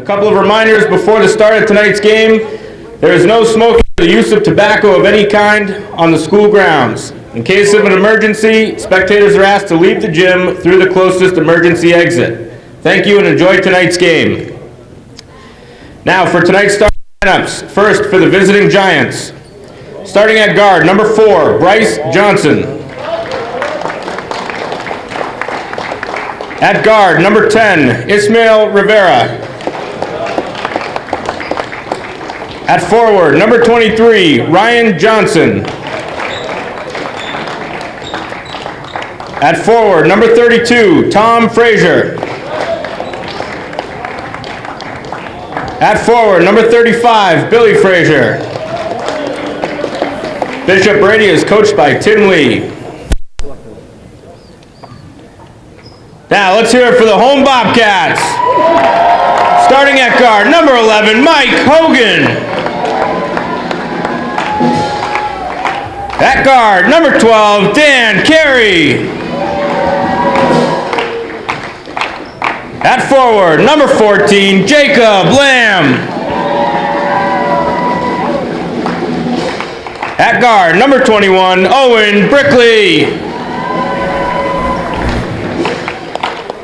A couple of reminders before the start of tonight's game. There is no smoking or the use of tobacco of any kind on the school grounds. In case of an emergency, spectators are asked to leave the gym through the closest emergency exit. Thank you and enjoy tonight's game. Now for tonight's starting lineups. First for the visiting Giants. Starting at guard, number 4, Bryce Johnson. At guard, number 10, Ismail Rivera. At forward, number 23, Ryan Johnson. At forward, number 32, Tom Frazier. At forward, number 35, Billy Frazier. Bishop Brady is coached by Tim Lee. Now let's hear it for the home Bobcats. Starting at guard, number 11, Mike Hogan. At guard, number 12, Dan Carey. At forward, number 14, Jacob Lamb. At guard, number 21, Owen Brickley.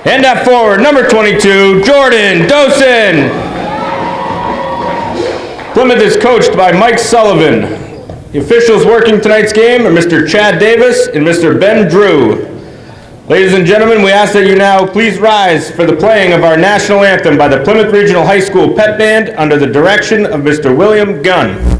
And at forward, number 22, Jordan Dosen. Plymouth is coached by Mike Sullivan. The officials working tonight's game are Mr. Chad Davis and Mr. Ben Drew. Ladies and gentlemen, we ask that you now please rise for the playing of our national anthem by the Plymouth Regional High School Pep Band under the direction of Mr. William Gunn.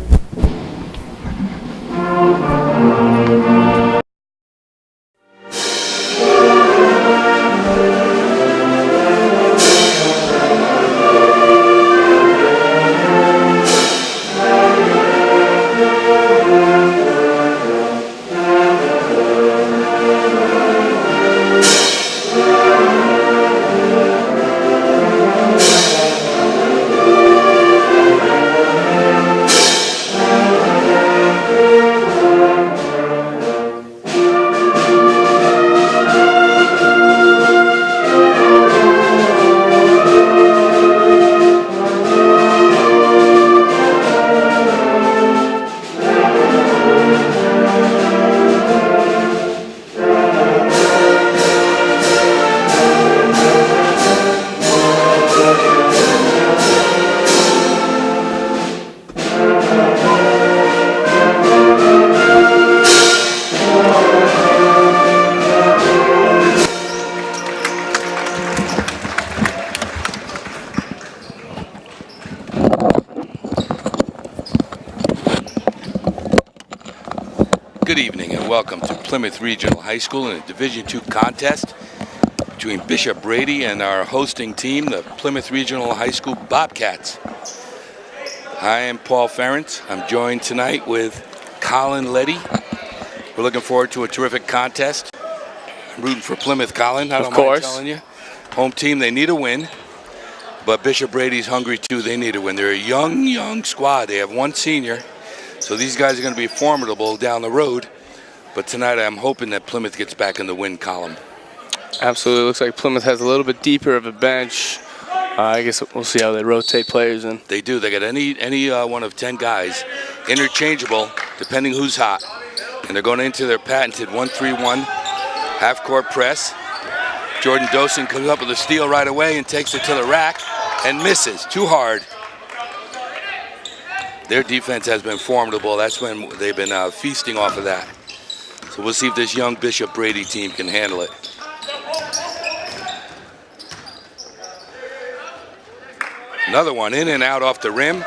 Good evening and welcome to Plymouth Regional High School in a Division II contest between Bishop Brady and our hosting team, the Plymouth Regional High School Bobcats. I am Paul Ferentz. I'm joined tonight with Colin Letty. We're looking forward to a terrific contest. I'm rooting for Plymouth, Colin. I don't mind telling you. Home team, they need a win. But Bishop Brady's hungry too. They need a win. They're a young squad. They have one senior. So these guys are going to be formidable down the road. But tonight I'm hoping that Plymouth gets back in the win column. Absolutely. Looks like Plymouth has a little bit deeper of a bench. I guess we'll see how they rotate players in. They do. They got any one of 10 guys interchangeable depending who's hot. And they're going into their patented 1-3-1 half-court press. Jordan Dosen comes up with a steal right away and takes it to the rack and misses. Too hard. Their defense has been formidable. That's when they've been feasting off of that. So we'll see if this young Bishop Brady team can handle it. Another one in and out off the rim.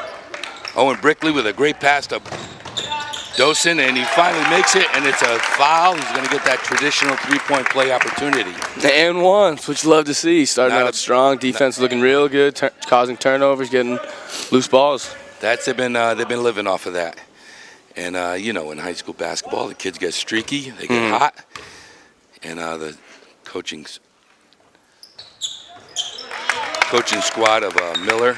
Owen Brickley with a great pass to Dosen, and he finally makes it, and it's a foul. He's going to get that traditional three-point play opportunity. And one, which you love to see. Starting out strong, defense looking real good, causing turnovers, getting loose balls. They've been living off of that. And, you know, in high school basketball, the kids get streaky, they get hot. And the coaching squad of Miller,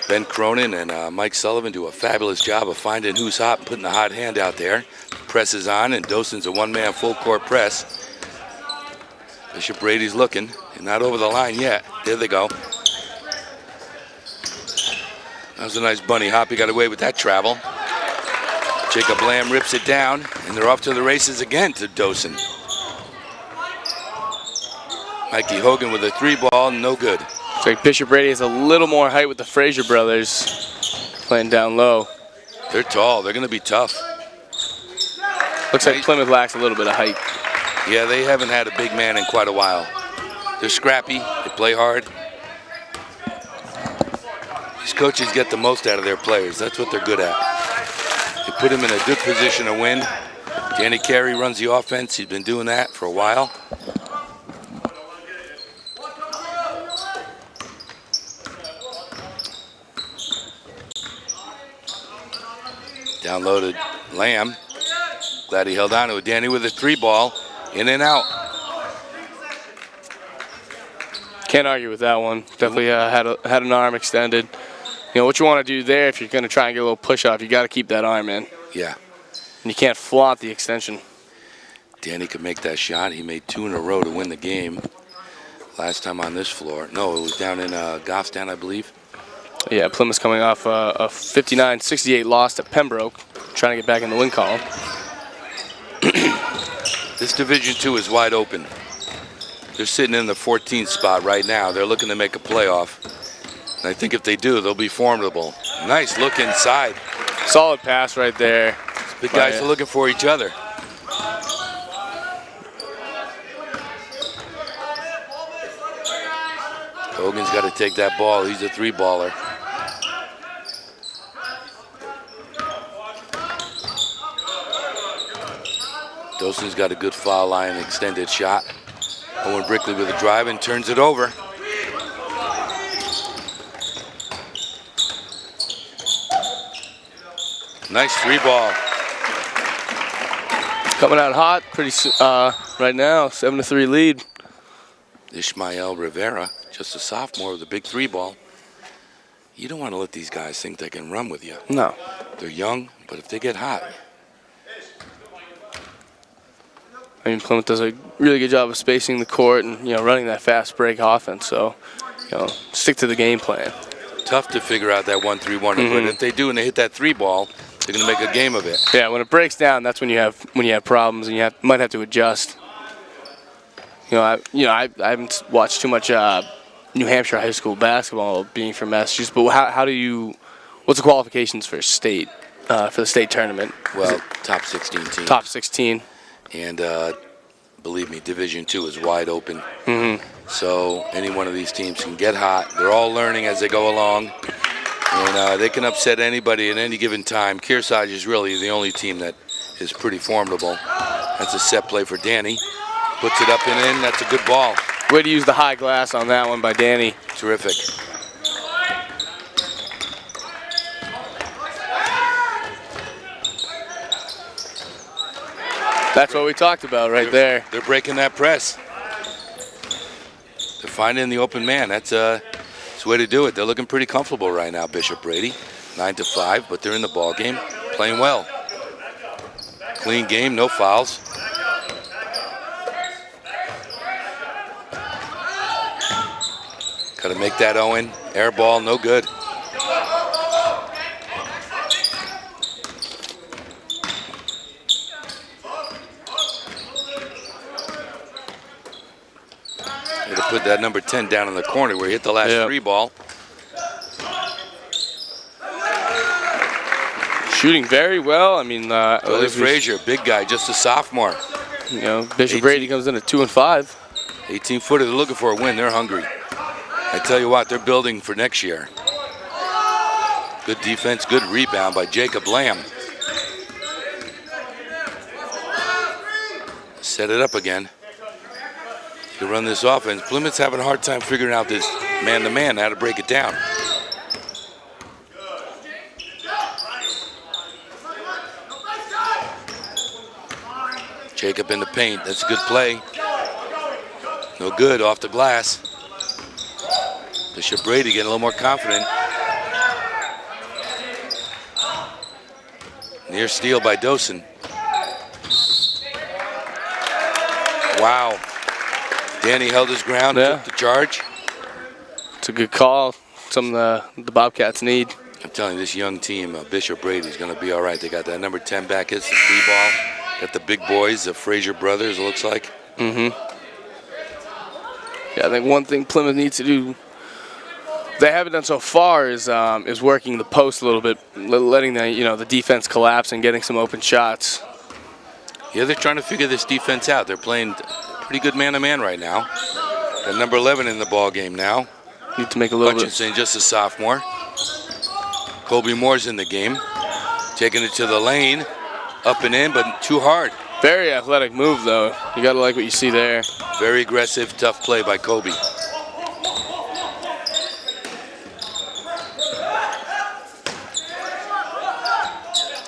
Ben Cronin, and Mike Sullivan do a fabulous job of finding who's hot and putting the hot hand out there. Press is on, and Dosen's a one-man full-court press. Bishop Brady's looking, and not over the line yet. There they go. That was a nice bunny hop. He got away with that travel. Jacob Lamb rips it down, and they're off to the races again to Dosen. Mikey Hogan with a 3-ball, no good. Looks like Bishop Brady has a little more height with the Frazier brothers playing down low. They're tall. They're going to be tough. Looks like Plymouth lacks a little bit of height. Yeah, they haven't had a big man in quite a while. They're scrappy. They play hard. These coaches get the most out of their players. That's what they're good at. They put them in a good position to win. Danny Carey runs the offense. He's been doing that for a while. Down low to Lamb. Glad he held on to it. Danny with a 3-ball. In and out. Can't argue with that one. Definitely had an arm extended. You know, what you want to do there if you're going to try and get a little push off, you got to keep that arm in. Yeah. And you can't flaunt the extension. Danny could make that shot. He made 2 in a row to win the game. Last time on this floor. No, it was down in Goffstown, I believe. Yeah, Plymouth's coming off a 59-68 loss to Pembroke, trying to get back in the win column. This Division II is wide open. They're sitting in the 14th spot right now. They're looking to make a playoff. And I think if they do, they'll be formidable. Nice look inside. Solid pass right there. These big guys are looking for each other. Hogan's got to take that ball. He's a 3-baller. Dosen's got a good foul line extended shot. Owen Brickley with a drive and turns it over. Nice 3-ball. Coming out hot right now, 7-3 lead. Ishmael Rivera, just a sophomore with a big 3-ball. You don't want to let these guys think they can run with you. No. They're young, but if they get hot. I mean, Plymouth does a really good job of spacing the court and, you know, running that fast break offense. So, you know, stick to the game plan. Tough to figure out that 1-3 wonder, but if they do and they hit that 3-ball, they're going to make a game of it. Yeah, when it breaks down, that's when you have problems and you might have to adjust. I haven't watched too much New Hampshire high school basketball, being from Massachusetts. But what's the qualifications for state for the state tournament? Well, top 16 teams. Top 16. And believe me, Division II is wide open. So any one of these teams can get hot. They're all learning as they go along. And they can upset anybody at any given time. Kearsarge is really the only team that is pretty formidable. That's a set play for Danny. Puts it up and in. That's a good ball. Way to use the high glass on that one by Danny. Terrific. That's what we talked about right there. They're breaking that press. They're finding the open man. That's the way to do it. They're looking pretty comfortable right now, Bishop Brady. 9-5, but they're in the ball game, playing well. Clean game, no fouls. Got to make that, Owen. Air ball, no good. Put that number 10 down in the corner where he hit the last 3-ball. Shooting very well. I mean, Willie Frazier, big guy, just a sophomore. You know, Bishop Brady comes in at 2-5. 18-footer, they're looking for a win. They're hungry. I tell you what, they're building for next year. Good defense, good rebound by Jacob Lamb. Set it up again. To run this offense. Plymouth's having a hard time figuring out this man-to-man, how to break it down. Jacob in the paint. That's a good play. No good, off the glass. Bishop Brady getting a little more confident. Near steal by Dosen. Wow. Danny held his ground, took the charge. It's a good call. Something the Bobcats need. I'm telling you, this young team, Bishop Brady, is going to be all right. They got that number 10 back, hits the free ball. Got the big boys, the Frazier brothers, it looks like. Yeah, I think one thing Plymouth needs to do, they haven't done so far, is working the post a little bit, letting the defense collapse and getting some open shots. Yeah, they're trying to figure this defense out. They're playing pretty good man-to-man right now. Got number 11 in the ball game now. Need to make a little Hutchinson, just a sophomore. Colby Moore's in the game. Taking it to the lane. Up and in, but too hard. Very athletic move, though. You got to like what you see there. Very aggressive, tough play by Colby.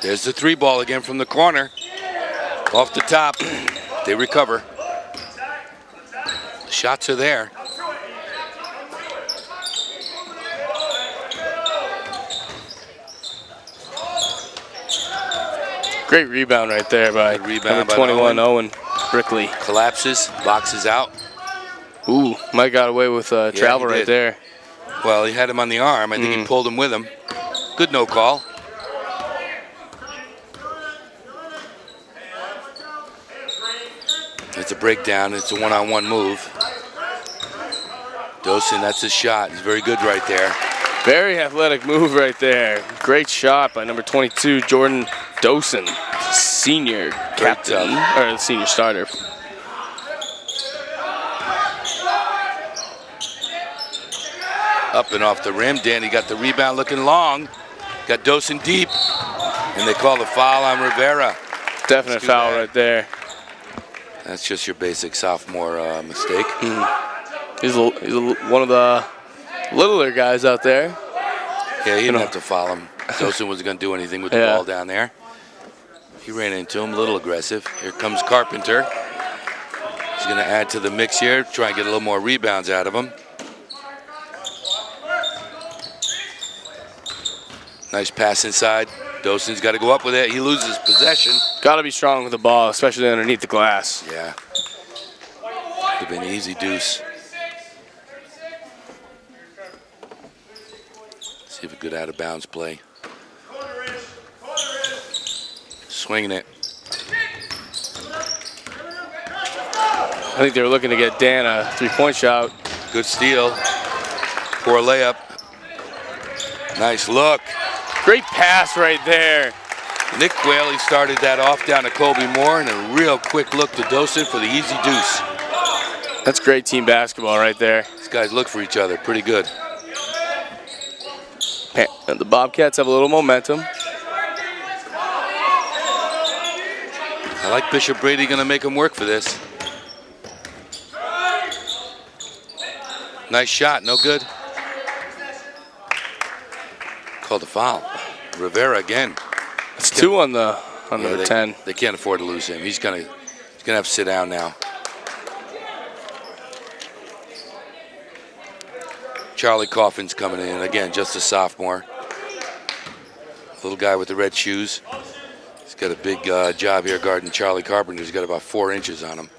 There's the 3 ball again from the corner. Off the top. They recover. The shots are there. Great rebound right there by number 21, Owen Brickley. Collapses, boxes out. Ooh, Mike got away with travel right there. Well, he had him on the arm. I think he pulled him with him. Good no call. It's a breakdown. It's a one-on-one move. Dosen, that's his shot. He's very good right there. Very athletic move right there. Great shot by number 22, Jordan Dosen, senior captain, or the senior starter. Up and off the rim. Danny got the rebound looking long. Got Dosen deep. And they call the foul on Rivera. Definite foul right there. That's just your basic sophomore mistake. He's one of the littler guys out there. Yeah, he didn't have to foul him. Dosen wasn't going to do anything with the ball down there. He ran into him, a little aggressive. Here comes Carpenter. He's going to add to the mix here, try and get a little more rebounds out of him. Nice pass inside. Dosen's got to go up with it. He loses possession. Got to be strong with the ball, especially underneath the glass. Yeah. Could have been an easy deuce. See if a good out-of-bounds play. Swinging it. I think they were looking to get Dan a three-point shot. Good steal. Poor layup. Nice look. Great pass right there. Nick Whaley started that off down to Colby Moore, and a real quick look to Dosen for the easy deuce. That's great team basketball right there. These guys look for each other pretty good. And the Bobcats have a little momentum. I like Bishop Brady going to make him work for this. Nice shot, no good. Called a foul. Rivera again. It's 2 on number 10. They can't afford to lose him. He's gonna have to sit down now. Charlie Coffin's coming in again, just a sophomore. Little guy with the red shoes. He's got a big job here guarding Charlie Carpenter. He's got about 4 inches on him.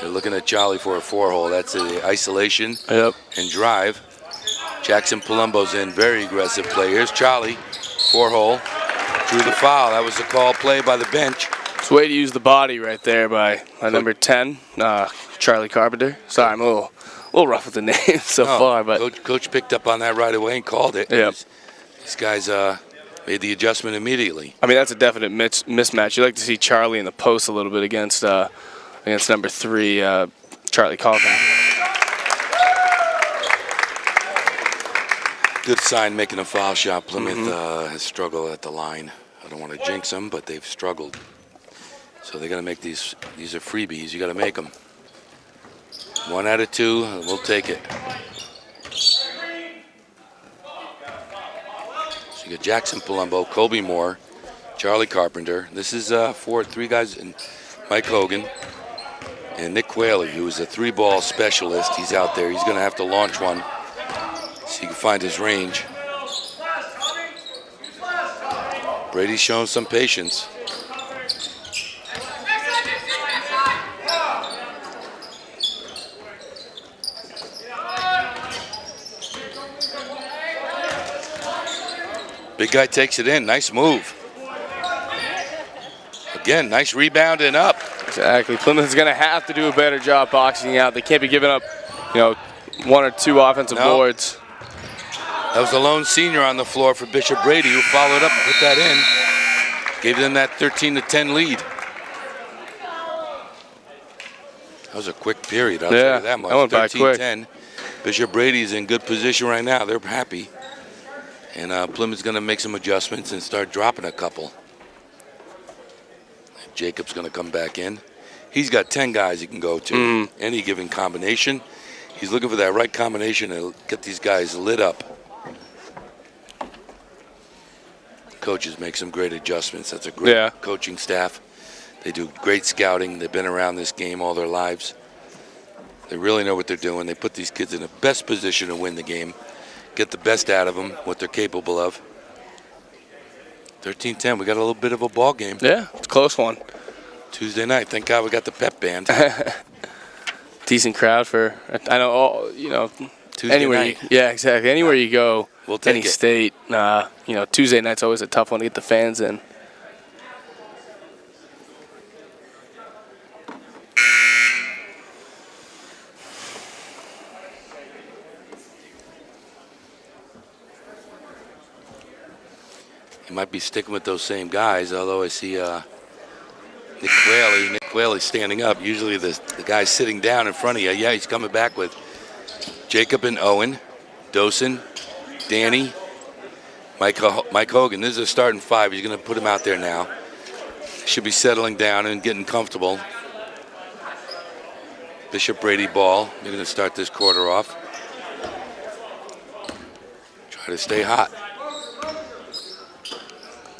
They're looking at Charlie for a 4-hole. That's the isolation and drive. Jackson Palumbo's in, very aggressive play. Here's Charlie, 4-hole. Drew the foul. That was the call play by the bench. It's a way to use the body right there by number 10, Charlie Carpenter. Sorry, I'm a little rough with the name so far, but Coach picked up on that right away and called it. Yep. These guys made the adjustment immediately. I mean, that's a definite mismatch. You like to see Charlie in the post a little bit against number 3, Charlie Coffin. Good sign making a foul shot. Plymouth has struggled at the line. I don't want to jinx them, but they've struggled. So they got to make these. These are freebies. You got to make them. 1 out of 2, and we'll take it. So you got Jackson Palumbo, Colby Moore, Charlie Carpenter. This is 3 guys, and Mike Hogan, and Nick Whaley, who is a 3-ball specialist. He's out there. He's going to have to launch one so he can find his range. Brady's showing some patience. Big guy takes it in. Nice move. Again, nice rebound and up. Exactly. Plymouth is going to have to do a better job boxing out. They can't be giving up, 1 or 2 offensive boards. That was the lone senior on the floor for Bishop Brady, who followed up and put that in. Gave them that 13-10 lead. That was a quick period, I'll tell you that much. That went by quick. 13-10. Bishop Brady's in good position right now. They're happy. And Plymouth's going to make some adjustments and start dropping a couple. Jacob's going to come back in. He's got 10 guys he can go to. Any given combination. He's looking for that right combination to get these guys lit up. Coaches make some great adjustments. That's a great coaching staff. They do great scouting. They've been around this game all their lives. They really know what they're doing. They put these kids in the best position to win the game, get the best out of them, what they're capable of. 13-10, we got a little bit of a ball game. Yeah, it's a close one. Tuesday night, thank God we got the pep band. Decent crowd for, I know, Tuesday anywhere night. Yeah, exactly. Anywhere you go, We'll take any it. state, Tuesday night's always a tough one to get the fans in. He might be sticking with those same guys, although I see Nick Quayle. Nick Quayle is standing up. Usually the guy's sitting down in front of you. Yeah, he's coming back with Jacob and Owen, Dosen, Danny, Mike Hogan. This is a starting 5. He's going to put him out there now. Should be settling down and getting comfortable. Bishop Brady ball. They're going to start this quarter off. Try to stay hot.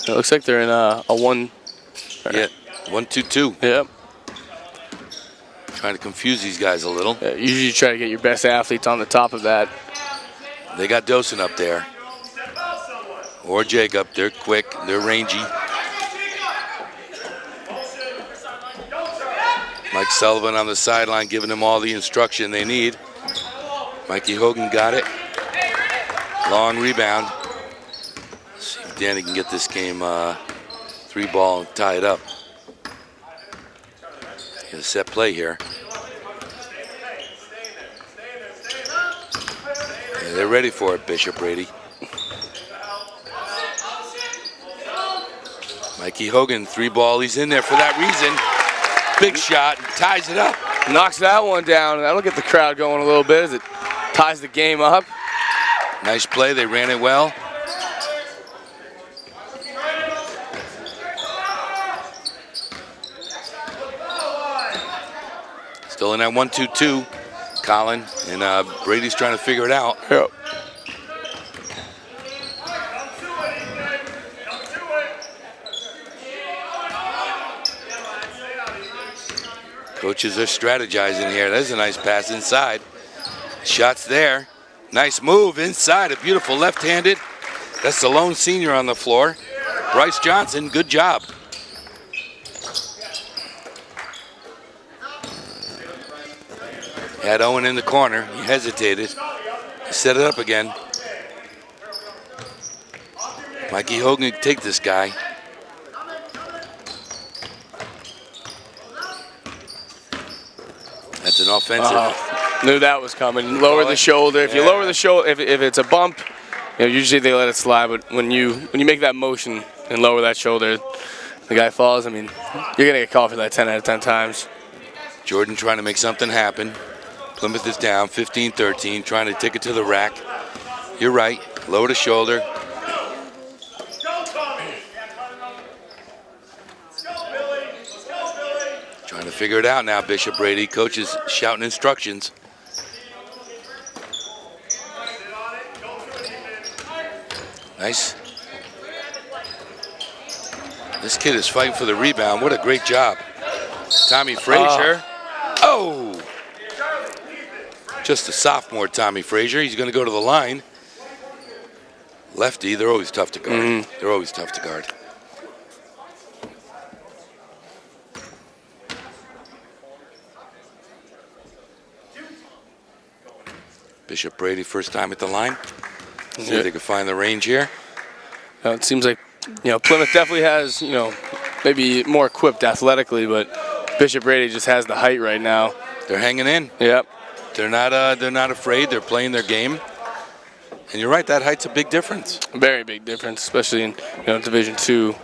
It looks like they're in a 1. Yeah, 1-2-2. Yep. Trying to confuse these guys a little. Usually you try to get your best athletes on the top of that. They got Dosen up there. Or Jacob. They're quick. They're rangy. Mike Sullivan on the sideline giving them all the instruction they need. Mikey Hogan got it. Long rebound. Let's see if Danny can get this game 3-ball and tie it up. Get a set play here. Yeah, they're ready for it, Bishop Brady. Mikey Hogan, 3-ball. He's in there for that reason. Big shot, ties it up. Knocks that one down. That'll get the crowd going a little bit as it ties the game up. Nice play. They ran it well. Still in that 1-2-2. Colin and Brady's trying to figure it out. Yep. Coaches are strategizing here. There's a nice pass inside. Shots there. Nice move inside. A beautiful left-handed. That's the lone senior on the floor. Bryce Johnson, good job. Had Owen in the corner. He hesitated. He set it up again. Mikey Hogan can take this guy. That's an offensive. Knew that was coming. Lower the shoulder. If you lower the shoulder, if it's a bump, usually they let it slide. But when you make that motion and lower that shoulder, the guy falls. I mean, you're gonna get called for that 10 out of 10 times. Jordan trying to make something happen. Plymouth is down 15-13, trying to take it to the rack. You're right. Lower the shoulder. Trying to figure it out now, Bishop Brady. Coach is shouting instructions. Nice. This kid is fighting for the rebound. What a great job. Tommy Frazier. Oh! Just a sophomore, Tommy Frazier. He's going to go to the line. Lefty, they're always tough to guard. They're always tough to guard. Bishop Brady, first time at the line. See if they can find the range here. It seems like Plymouth definitely has maybe more equipped athletically, but Bishop Brady just has the height right now. They're hanging in. Yep. They're not afraid. They're playing their game. And you're right, that height's a big difference. Very big difference, especially in Division II.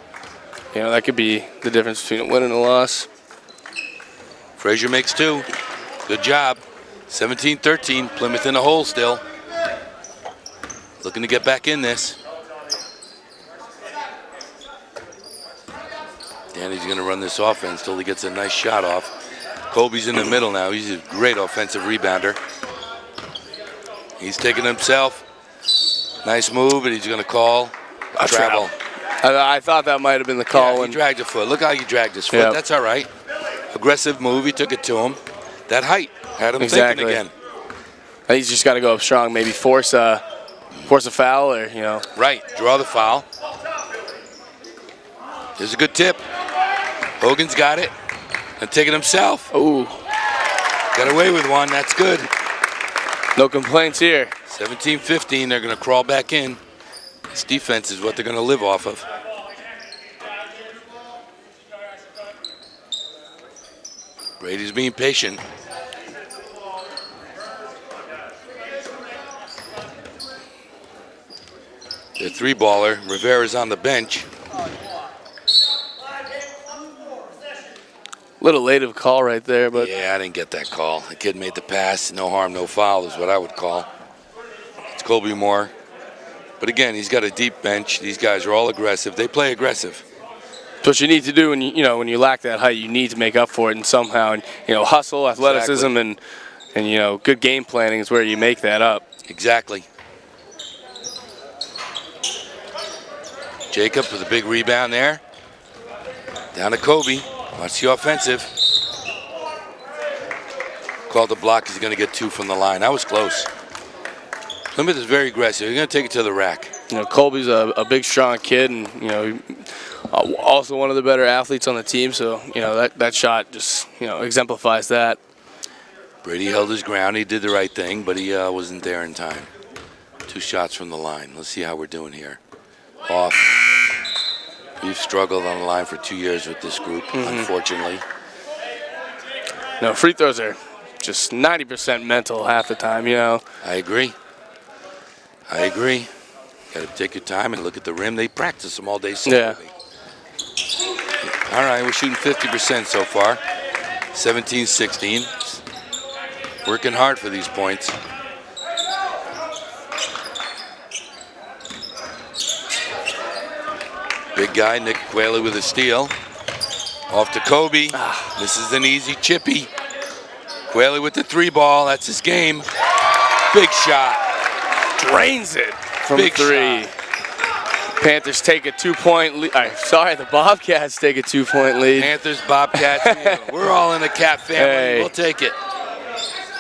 That could be the difference between a win and a loss. Frazier makes 2. Good job. 17-13. Plymouth in the hole still. Looking to get back in this. Danny's going to run this offense till he gets a nice shot off. Colby's in the middle now. He's a great offensive rebounder. He's taking himself. Nice move, and he's going to call a travel. I thought that might have been the call. Yeah, when he dragged a foot. Look how he dragged his foot. Yep. That's all right. Aggressive move. He took it to him. That height had him thinking again. He's just got to go up strong. Maybe force a foul or Right. Draw the foul. Here's a good tip. Hogan's got it. And take it himself. Ooh. Got away with one. That's good. No complaints here. 17-15. They're going to crawl back in. This defense is what they're going to live off of. Brady's being patient. Their 3-baller. Rivera's on the bench. Little late of a call right there, but Yeah, I didn't get that call. The kid made the pass. No harm, no foul is what I would call. It's Colby Moore. But again, he's got a deep bench. These guys are all aggressive. They play aggressive. it's what you need to do when you lack that height. You need to make up for it, and somehow hustle, athleticism, and good game planning is where you make that up. Exactly. Jacob with a big rebound there. Down to Kobe. Watch the offensive. Called the block. He's going to get 2 from the line. That was close. Plymouth is very aggressive. They're going to take it to the rack. Colby's a big, strong kid, and also one of the better athletes on the team. So that shot just exemplifies that. Brady held his ground. He did the right thing, but he wasn't there in time. 2 shots from the line. Let's see how we're doing here. Off. We've struggled on the line for 2 years with this group, unfortunately. No, free throws are just 90% mental half the time, I agree. Got to take your time and look at the rim. They practice them all day Saturday. Yeah. All right, we're shooting 50% so far. 17-16. Working hard for these points. Big guy, Nick Quayle with a steal. Off to Kobe. This is an easy chippy. Quayle with the 3-ball. That's his game. Big shot. Drains it from Big 3. shot. Panthers take a 2-point lead. The Bobcats take a 2-point lead. Panthers, Bobcats. We're all in the Cat family. Hey. We'll take it.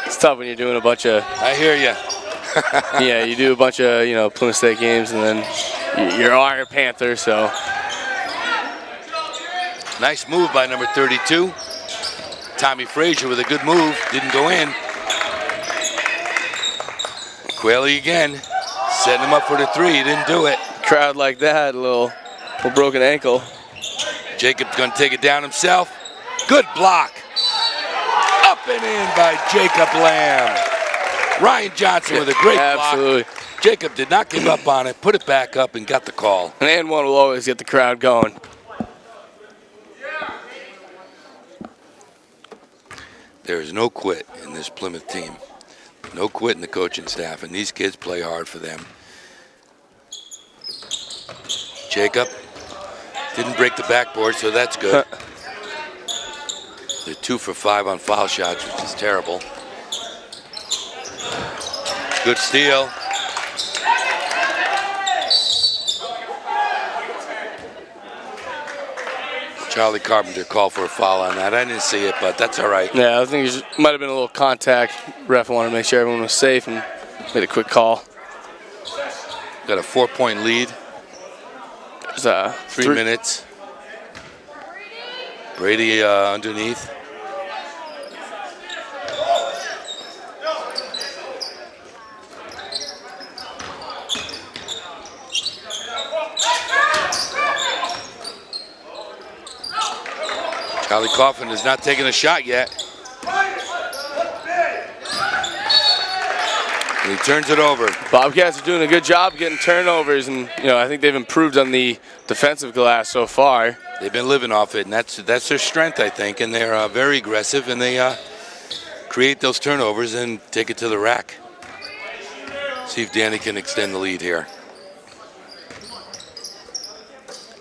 It's tough when you're doing a bunch of I hear you. yeah, you do a bunch of Plymouth State games, and then you're a Panther. So Nice move by number 32. Tommy Frazier with a good move. Didn't go in. Quayle again. Setting him up for the 3. He didn't do it. crowd like that, a little broken ankle. Jacob's going to take it down himself. Good block. Up and in by Jacob Lamb. Ryan Johnson with a great Absolutely. block. Jacob did not give up on it, put it back up, and got the call. And one will always get the crowd going. There is no quit in this Plymouth team. No quit in the coaching staff, and these kids play hard for them. Jacob didn't break the backboard, so that's good. They're 2 for 5 on foul shots, which is terrible. Good steal. Charlie Carpenter called for a foul on that. I didn't see it, but that's all right. Yeah, I think it might have been a little contact. Ref wanted to make sure everyone was safe and made a quick call. Got a 4-point lead. There's 3 minutes. Brady underneath. Charlie Coffin is not taking a shot yet. And he turns it over. Bobcats are doing a good job getting turnovers, and I think they've improved on the defensive glass so far. They've been living off it, and that's their strength, I think. And they're very aggressive, and they create those turnovers and take it to the rack. See if Danny can extend the lead here.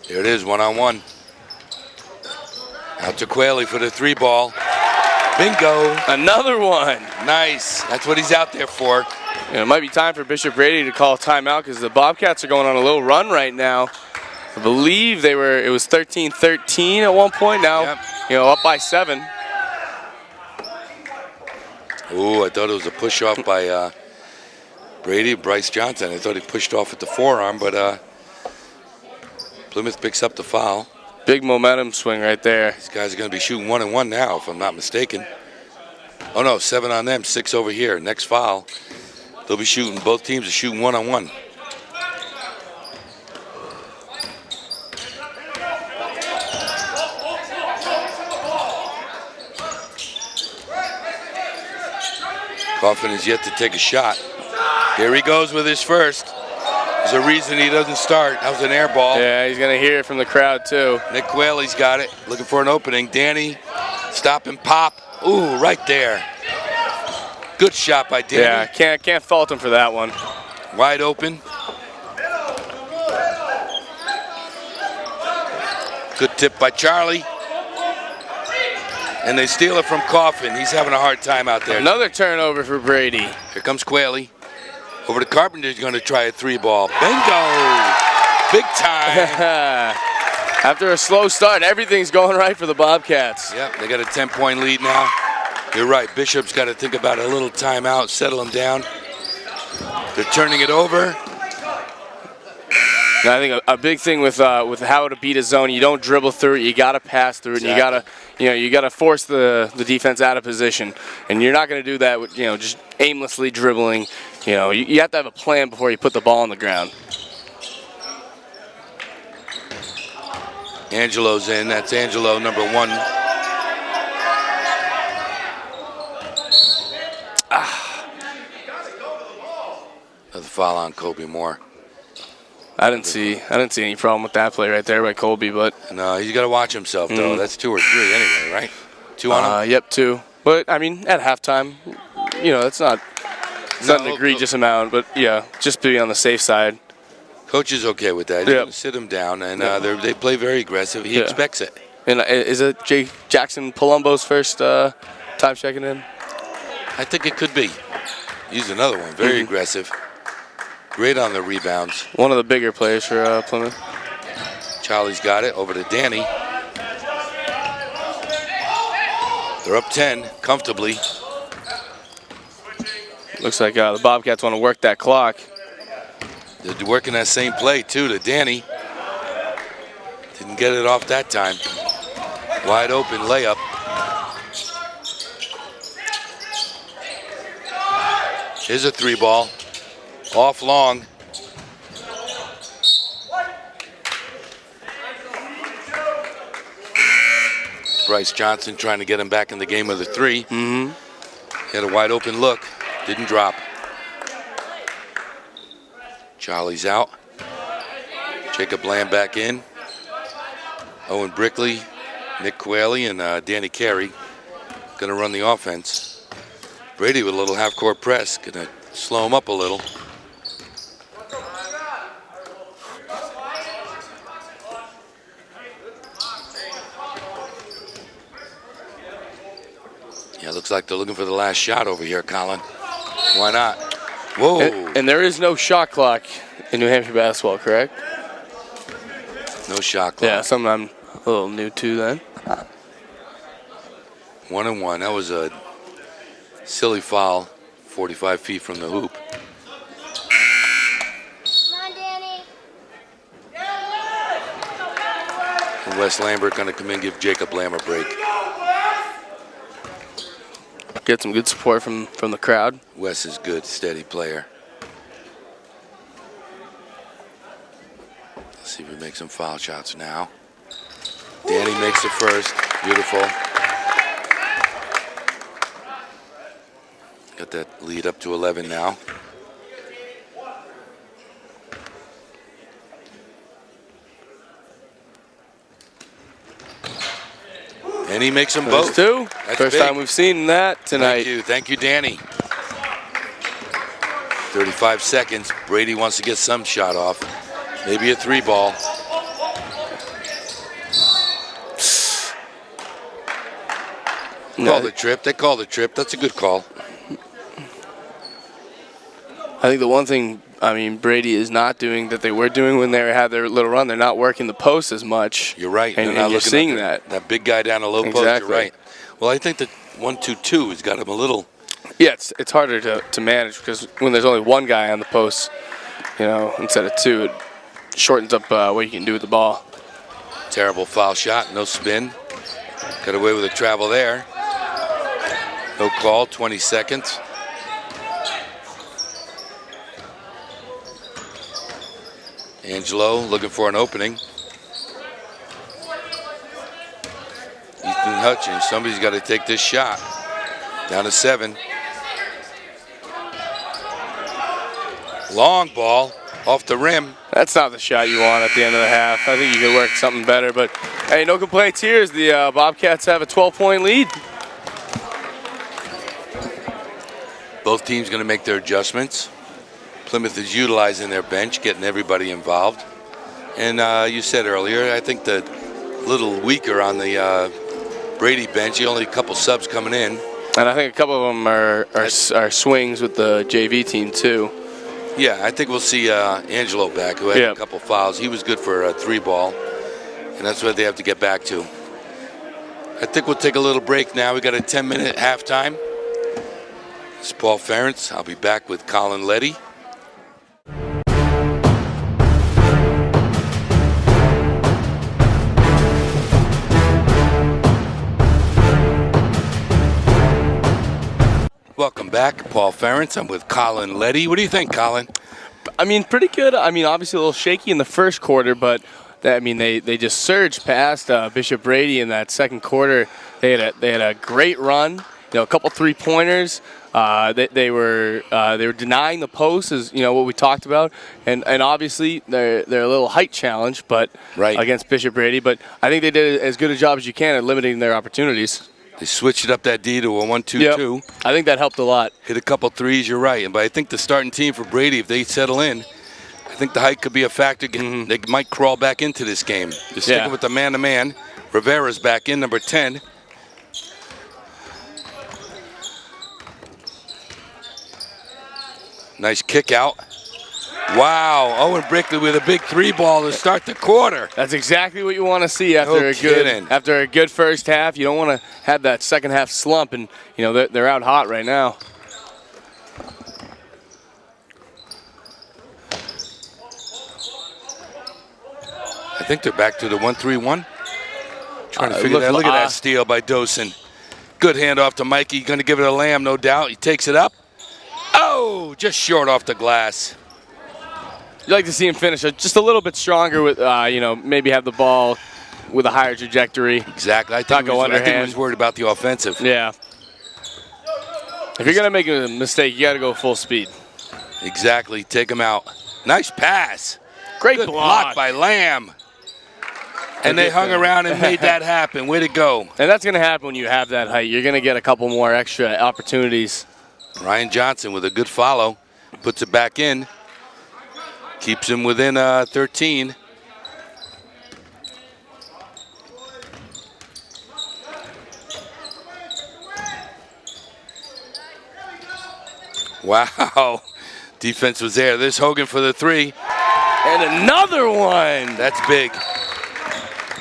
Here it is, one-on-one. Out to Quayle for the 3-ball. Bingo. Another one. Nice. That's what he's out there for. It might be time for Bishop Brady to call a timeout because the Bobcats are going on a little run right now. I believe it was 13-13 at one point. Now, up by 7. Ooh, I thought it was a push off by Brady, Bryce Johnson. I thought he pushed off at the forearm, but Plymouth picks up the foul. Big momentum swing right there. These guys are going to be shooting 1-and-1 now, if I'm not mistaken. Oh no, 7 on them, 6 over here. Next foul, they'll be shooting. Both teams are shooting 1-on-1. Coffin is yet to take a shot. Here he goes with his first. There's a reason he doesn't start. That was an air ball. Yeah, he's going to hear it from the crowd, too. Nick Quayle's got it. Looking for an opening. Danny, stop and pop. Ooh, right there. Good shot by Danny. Yeah, can't fault him for that one. Wide open. Good tip by Charlie. And they steal it from Coffin. He's having a hard time out there. Another turnover for Brady. Here comes Quayle. Over to Carpenter. He's going to try a 3-ball. Bingo! Big time. After a slow start, everything's going right for the Bobcats. Yep, they got a 10-point lead now. You're right. Bishop's got to think about a little timeout, settle them down. They're turning it over. And I think a big thing with how to beat a zone, you don't dribble through it. You got to pass through it. Exactly. And you got to force the defense out of position. And you're not going to do that with just aimlessly dribbling. You have to have a plan before you put the ball on the ground. Angelo's in. That's Angelo, number 1. Another foul on Kobe Moore. I didn't see any problem with that play right there by Colby, but no, he's got to watch himself though. That's 2 or 3 anyway, right? 2 on him. Yep, 2. But I mean, at halftime, it's not an egregious amount, but yeah, just to be on the safe side. Coach is okay with that. He's going to sit him down, and they play very aggressive. He expects it. And is it Jackson Palumbo's first time checking in? I think it could be. He's another one, very aggressive. Great on the rebounds. One of the bigger players for Plymouth. Charlie's got it over to Danny. They're up 10 comfortably. Looks like the Bobcats want to work that clock. They're working that same play too to Danny. Didn't get it off that time. Wide open layup. Here's a 3-ball. Off long. Bryce Johnson trying to get him back in the game with a 3. He had a wide open look. Didn't drop. Charlie's out. Jacob Lamb back in. Owen Brickley, Nick Quayle, and Danny Carey going to run the offense. Brady with a little half-court press. Going to slow him up a little. Yeah, looks like they're looking for the last shot over here, Colin. Why not? Whoa. And there is no shot clock in New Hampshire basketball, correct? No shot clock. Yeah, something I'm a little new to then. 1-and-1. That was a silly foul, 45 feet from the hoop. Come on, Danny. And Wes Lambert going to come in and give Jacob Lamb a break. Get some good support from the crowd. Wes is good, steady player. Let's see if we make some foul shots now. Danny makes the first. Beautiful. Got that lead up to 11 now. And he makes them both. Two. That's First big. time we've seen that tonight. Thank you, Danny. 35 seconds. Brady wants to get some shot off. Maybe a 3-ball. Call the trip. They call the trip. That's a good call. I think the one thing, Brady is not doing that they were doing when they had their little run, they're not working the post as much. You're right. And not you're looking seeing at that big guy down the low post. Exactly. You're right. Well, I think that 1-2-2 has got him a little. Yeah, it's harder to manage because when there's only one guy on the post, instead of two, it shortens up what you can do with the ball. Terrible foul shot. No spin. Got away with a travel there. No call. 20 seconds. Angelo looking for an opening. Ethan Hutchins, somebody's got to take this shot. Down to 7. Long ball off the rim. That's not the shot you want at the end of the half. I think you could work something better, but hey, no complaints here as the Bobcats have a 12-point lead. Both teams going to make their adjustments. Plymouth is utilizing their bench, getting everybody involved. And you said earlier, I think the little weaker on the Brady bench. Only a couple subs coming in. And I think a couple of them are swings with the JV team too. Yeah, I think we'll see Angelo back, who had a couple fouls. He was good for a 3-ball, and that's what they have to get back to. I think we'll take a little break now. We got a 10-minute halftime. This is Paul Ferentz. I'll be back with Colin Letty. Welcome back, Paul Ferentz. I'm with Colin Letty. What do you think, Colin? Pretty good. Obviously a little shaky in the first quarter, but they just surged past Bishop Brady in that second quarter. They had a great run. A couple 3-pointers. They were denying the post, as what we talked about, and obviously they're a little height challenge, but against Bishop Brady. But I think they did as good a job as you can at limiting their opportunities. They switched it up that D to a 1-2-2. Yep. I think that helped a lot. Hit a couple threes, you're right. But I think the starting team for Brady, if they settle in, I think the height could be a factor. Mm-hmm. They might crawl back into this game. Just sticking with the man-to-man. Rivera's back in, number 10. Nice kick out. Wow, Owen Brickley with a big 3-ball to start the quarter. That's exactly what you want to see after a good first half. You don't want to have that second half slump, and they're out hot right now. I think they're back to the 1-3-1. Trying to figure that. Look at that steal by Dosen. Good handoff to Mikey. Going to give it a Lamb, no doubt. He takes it up. Oh, just short off the glass. You'd like to see him finish just a little bit stronger with, maybe have the ball with a higher trajectory. Exactly. I think he was worried about the offensive. Yeah. If you're going to make a mistake, you got to go full speed. Exactly. Take him out. Nice pass. Great block by Lamb. And they hung around and made that happen. Way to go. And that's going to happen when you have that height. You're going to get a couple more extra opportunities. Ryan Johnson with a good follow. Puts it back in. Keeps him within 13. Wow. Defense was there. There's Hogan for the 3. And another one. That's big.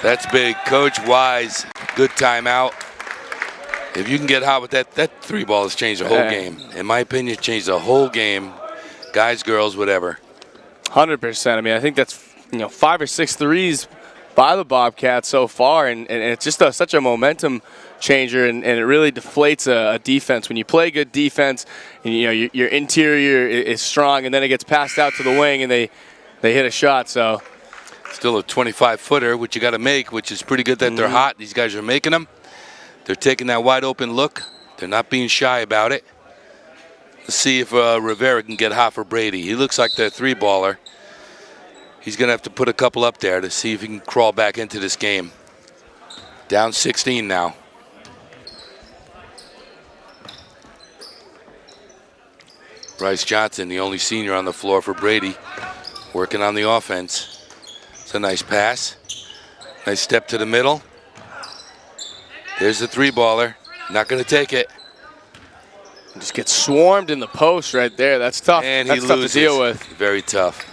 That's big. Coach Wise, good timeout. If you can get hot with that 3-ball has changed the whole game. In my opinion, it changed the whole game. Guys, girls, whatever. 100%. I think that's 5 or 6 threes by the Bobcats so far, and it's just such a momentum changer, and it really deflates a defense. When you play good defense, and your interior is strong, and then it gets passed out to the wing, and they hit a shot. So Still a 25-footer, which you got to make, which is pretty good that they're hot. These guys are making them. They're taking that wide open look. They're not being shy about it. Let's see if Rivera can get hot for Brady. He looks like the 3-baller. He's going to have to put a couple up there to see if he can crawl back into this game. Down 16 now. Bryce Johnson, the only senior on the floor for Brady, working on the offense. It's a nice pass. Nice step to the middle. There's the 3-baller. Not going to take it. Just gets swarmed in the post right there. That's tough. And that's he tough loses. to deal with. Very tough.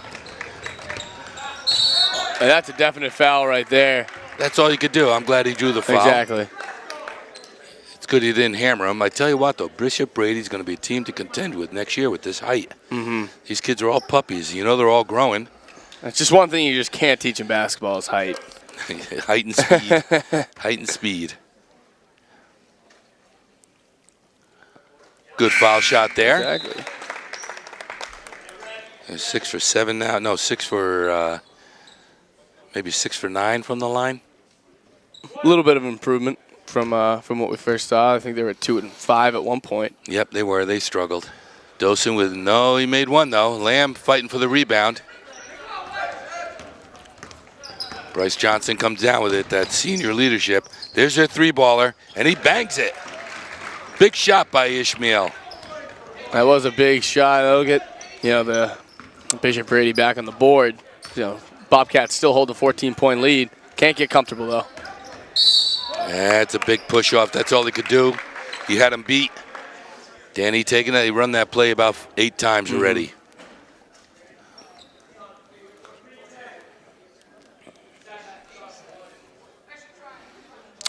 And that's a definite foul right there. That's all you could do. I'm glad he drew the foul. Exactly. It's good he didn't hammer him. I tell you what, though, Bishop Brady's going to be a team to contend with next year with this height. These kids are all puppies. You know they're all growing. That's just one thing you just can't teach in basketball is height. Height and speed. Height and speed. Good foul shot there. Exactly. 6 for 7 now. No, 6 for maybe 6 for 9 from the line. A little bit of improvement from what we first saw. I think they were at 2 and 5 at one point. Yep, they were. They struggled. Dosen with he made one though. Lamb fighting for the rebound. Bryce Johnson comes down with it. That senior leadership. There's their 3-baller, and he bangs it. Big shot by Ishmael. That was a big shot. That'll get the Bishop Brady back on the board. Bobcats still hold a 14-point lead. Can't get comfortable though. That's a big push off. That's all he could do. He had him beat. Danny taking that. He run that play about 8 times already.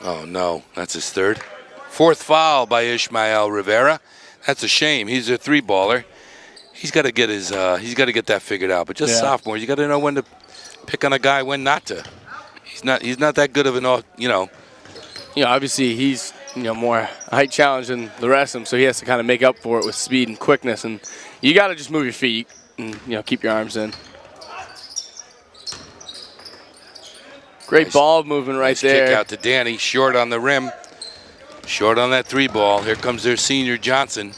Oh no, that's his 3rd. 4th foul by Ishmael Rivera. That's a shame. He's a 3-baller. He's got to get his. He's got to get that figured out. But just sophomores, you got to know when to pick on a guy, when not to. He's not that good of an. Obviously he's more height challenged than the rest of them, so he has to kind of make up for it with speed and quickness. And you got to just move your feet and keep your arms in. Great ball movement right there. Kick out to Danny, short on the rim. Short on that 3-ball. Here comes their senior Johnson.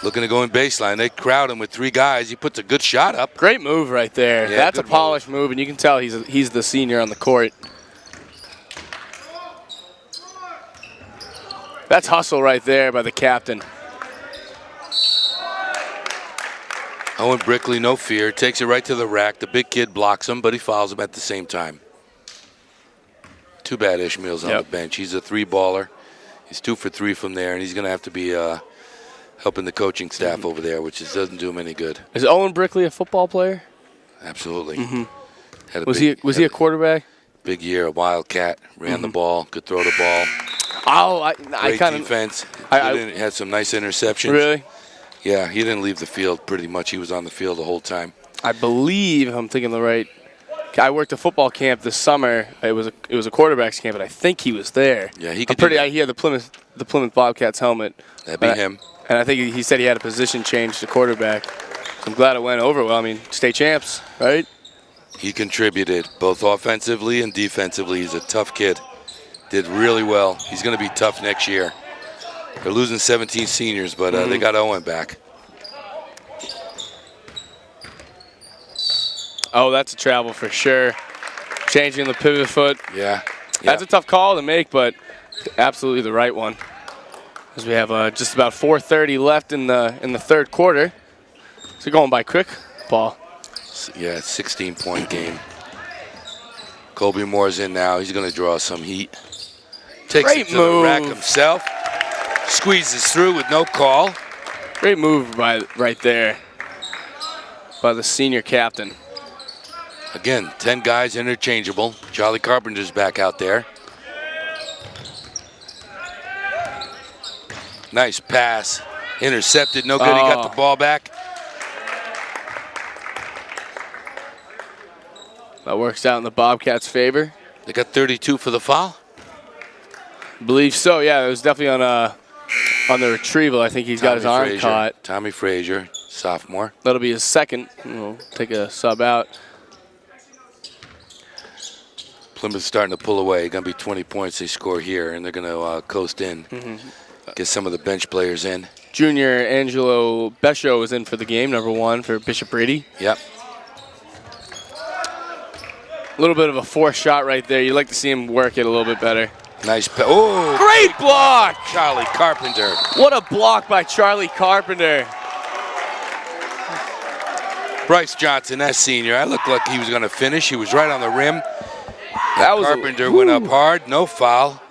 Looking to go in baseline. They crowd him with 3 guys. He puts a good shot up. Great move right there. Yeah, that's a polished move, and you can tell he's the senior on the court. That's hustle right there by the captain. Owen Brickley, no fear. Takes it right to the rack. The big kid blocks him, but he fouls him at the same time. Too bad Ishmael's on the bench. He's a 3-baller. He's 2 for 3 from there, and he's going to have to be helping the coaching staff over there, which doesn't do him any good. Is Owen Brickley a football player? Absolutely. Was he a quarterback? Big year, a wildcat. Ran the ball, could throw the ball. Oh, Great defense. Had some nice interceptions. Really? Yeah, he didn't leave the field pretty much. He was on the field the whole time. I believe I'm thinking the right. I worked a football camp this summer. It was a quarterback's camp, and I think he was there. Yeah, he could. He had the Plymouth Bobcats helmet. That'd be him. And I think he said he had a position change to quarterback. So I'm glad it went over well. I mean, state champs, right? He contributed both offensively and defensively. He's a tough kid. Did really well. He's going to be tough next year. They're losing 17 seniors, but they got Owen back. Oh, that's a travel for sure. Changing the pivot foot. Yeah. That's a tough call to make, but absolutely the right one. As we have just about 4:30 left in the 3rd quarter. So going by quick, Paul. Yeah, 16-point game. Colby Moore's in now. He's going to draw some heat. Takes it to the rack himself. Squeezes through with no call. Great move right there by the senior captain. Again, 10 guys interchangeable. Charlie Carpenter's back out there. Nice pass. Intercepted. No good. He got the ball back. That works out in the Bobcats' favor. They got 32 for the foul? Believe so, yeah. It was definitely on the retrieval. I think he's got his arm caught. Tommy Frazier, sophomore. That'll be his 2nd. We'll take a sub out. Plymouth's starting to pull away. Going to be 20 points they score here, and they're going to coast in. Get some of the bench players in. Junior Angelo Besho is in for the game, number 1 for Bishop Brady. Yep. A little bit of a forced shot right there. You'd like to see him work it a little bit better. Nice. Oh, great block! Charlie Carpenter. What a block by Charlie Carpenter. Bryce Johnson, that senior. I looked like he was going to finish. He was right on the rim. Carpenter went up hard. No foul.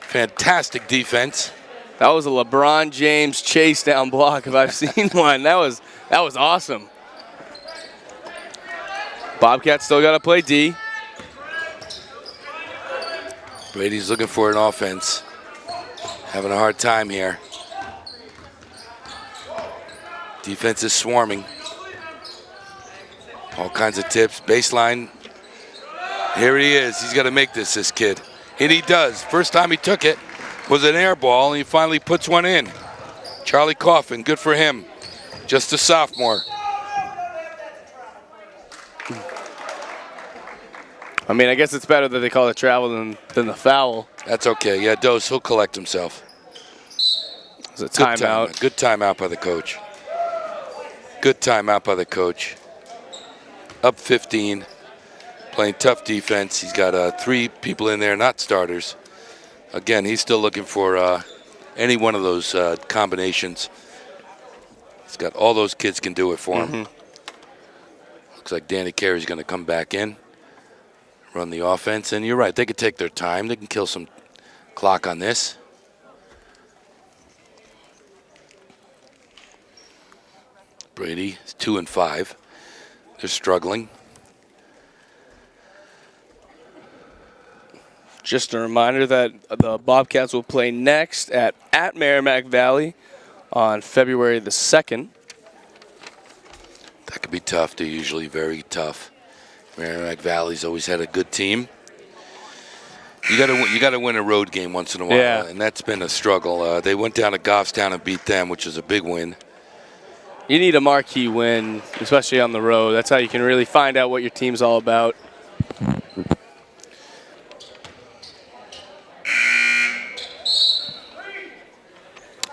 Fantastic defense. That was a LeBron James chase down block if I've seen one. That was awesome. Bobcats still got to play D. Brady's looking for an offense. Having a hard time here. Defense is swarming. All kinds of tips. Baseline. Here he is. He's got to make this kid. And he does. First time he took it was an air ball, and he finally puts one in. Charlie Coffin, good for him. Just a sophomore. I mean, I guess it's better that they call it travel than the foul. That's okay. Yeah, Dose, he'll collect himself. It's a timeout. Good timeout by the coach. Good timeout by the coach. Up 15. Playing tough defense. He's got 3 people in there, not starters. Again, he's still looking for any one of those combinations. He's got all those kids can do it for him. Looks like Danny Carey's going to come back in, run the offense. And you're right, they could take their time. They can kill some clock on this. Brady is 2 and 5. They're struggling. Just a reminder that the Bobcats will play next at Merrimack Valley on February the 2nd. That could be tough. They're usually very tough. Merrimack Valley's always had a good team. You got to win a road game once in a while, and that's been a struggle. They went down to Goffstown and beat them, which is a big win. You need a marquee win, especially on the road. That's how you can really find out what your team's all about.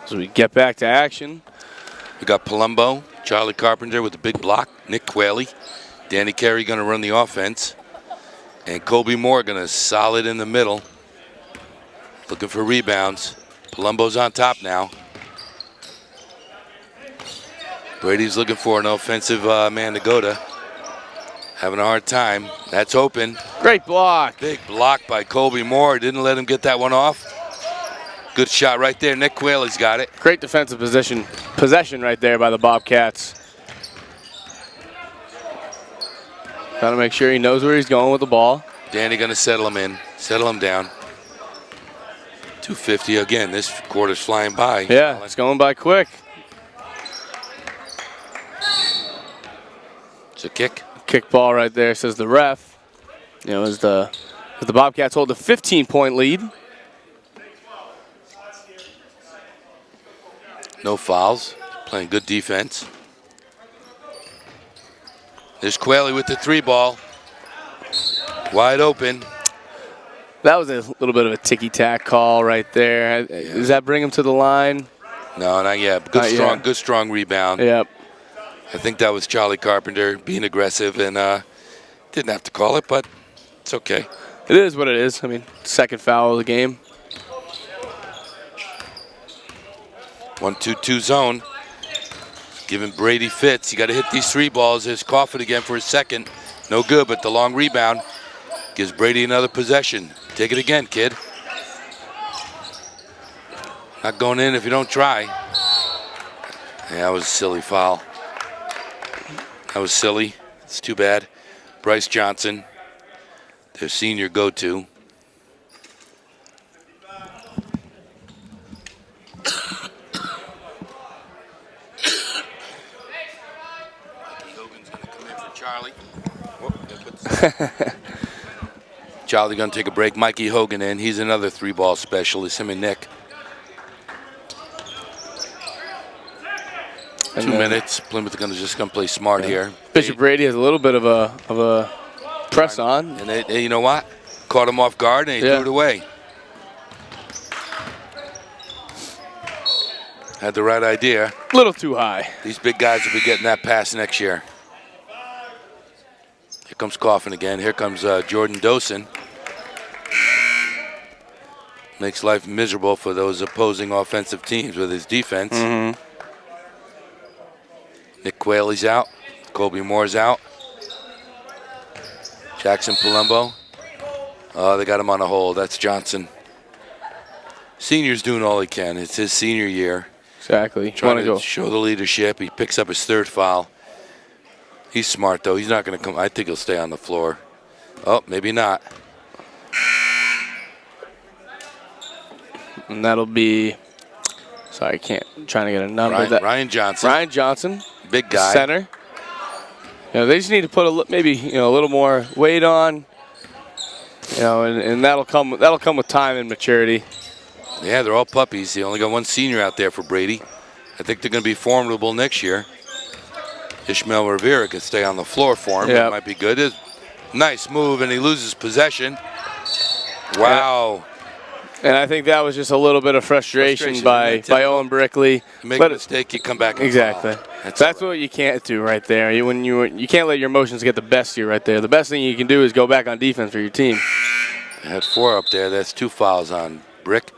So we get back to action. We got Palumbo, Charlie Carpenter with the big block, Nick Quayle, Danny Carey going to run the offense, and Colby Moore going to solid in the middle, looking for rebounds. Palumbo's on top now. Brady's looking for an offensive man to go to. Having a hard time. That's open. Great block. Big block by Colby Moore. Didn't let him get that one off. Good shot right there. Nick Quayle's got it. Great defensive possession right there by the Bobcats. Got to make sure he knows where he's going with the ball. Danny going to settle him in. Settle him down. 2:50 again. This quarter's flying by. Yeah, it's going by quick. It's a kick. Kick ball right there, says the ref. You know, as the Bobcats hold a 15-point lead. No fouls. Playing good defense. There's Quayle with the 3-ball. Wide open. That was a little bit of a ticky-tack call right there. Yeah. Does that bring him to the line? No, not yet. Good strong rebound. Yep. I think that was Charlie Carpenter being aggressive and didn't have to call it, but it's okay. It is what it is. I mean, second foul of the game. 1-2-2 zone. Giving Brady fits. You got to hit these 3 balls. There's Coffin again for his second. No good, but the long rebound gives Brady another possession. Take it again, kid. Not going in if you don't try. Yeah, that was a silly foul. That was silly. It's too bad. Bryce Johnson, their senior go-to. Hogan's going to come in for Charlie. Charlie going to take a break. Mikey Hogan in. He's another 3-ball specialist, him and Nick. 2 minutes. Plymouth just going to play smart here. Bishop Brady has a little bit of a press on. And you know what? Caught him off guard, and he threw it away. Had the right idea. A little too high. These big guys will be getting that pass next year. Here comes Coffin again. Here comes Jordan Dosen. Makes life miserable for those opposing offensive teams with his defense. Nick Qualey's out. Colby Moore's out. Jackson Palumbo. Oh, they got him on a hold. That's Johnson. Senior's doing all he can. It's his senior year. Exactly. Trying to show the leadership. He picks up his 3rd foul. He's smart, though. He's not going to come. I think he'll stay on the floor. Oh, maybe not. And that'll be, sorry, I can't, I'm trying to get a number. Ryan Johnson. Ryan Johnson. Big guy. Center. They just need to put maybe a little more weight on. And that'll come with time and maturity. Yeah, they're all puppies. They only got one senior out there for Brady. I think they're going to be formidable next year. Ishmael Rivera can stay on the floor for him. It might be good. Nice move, and he loses possession. Wow. And I think that was just a little bit of frustration by Owen Brickley. You make a mistake, you come back and exactly. That's what you can't do right there. You can't let your emotions get the best of you right there. The best thing you can do is go back on defense for your team. I had 4 up there. That's 2 fouls on Brick.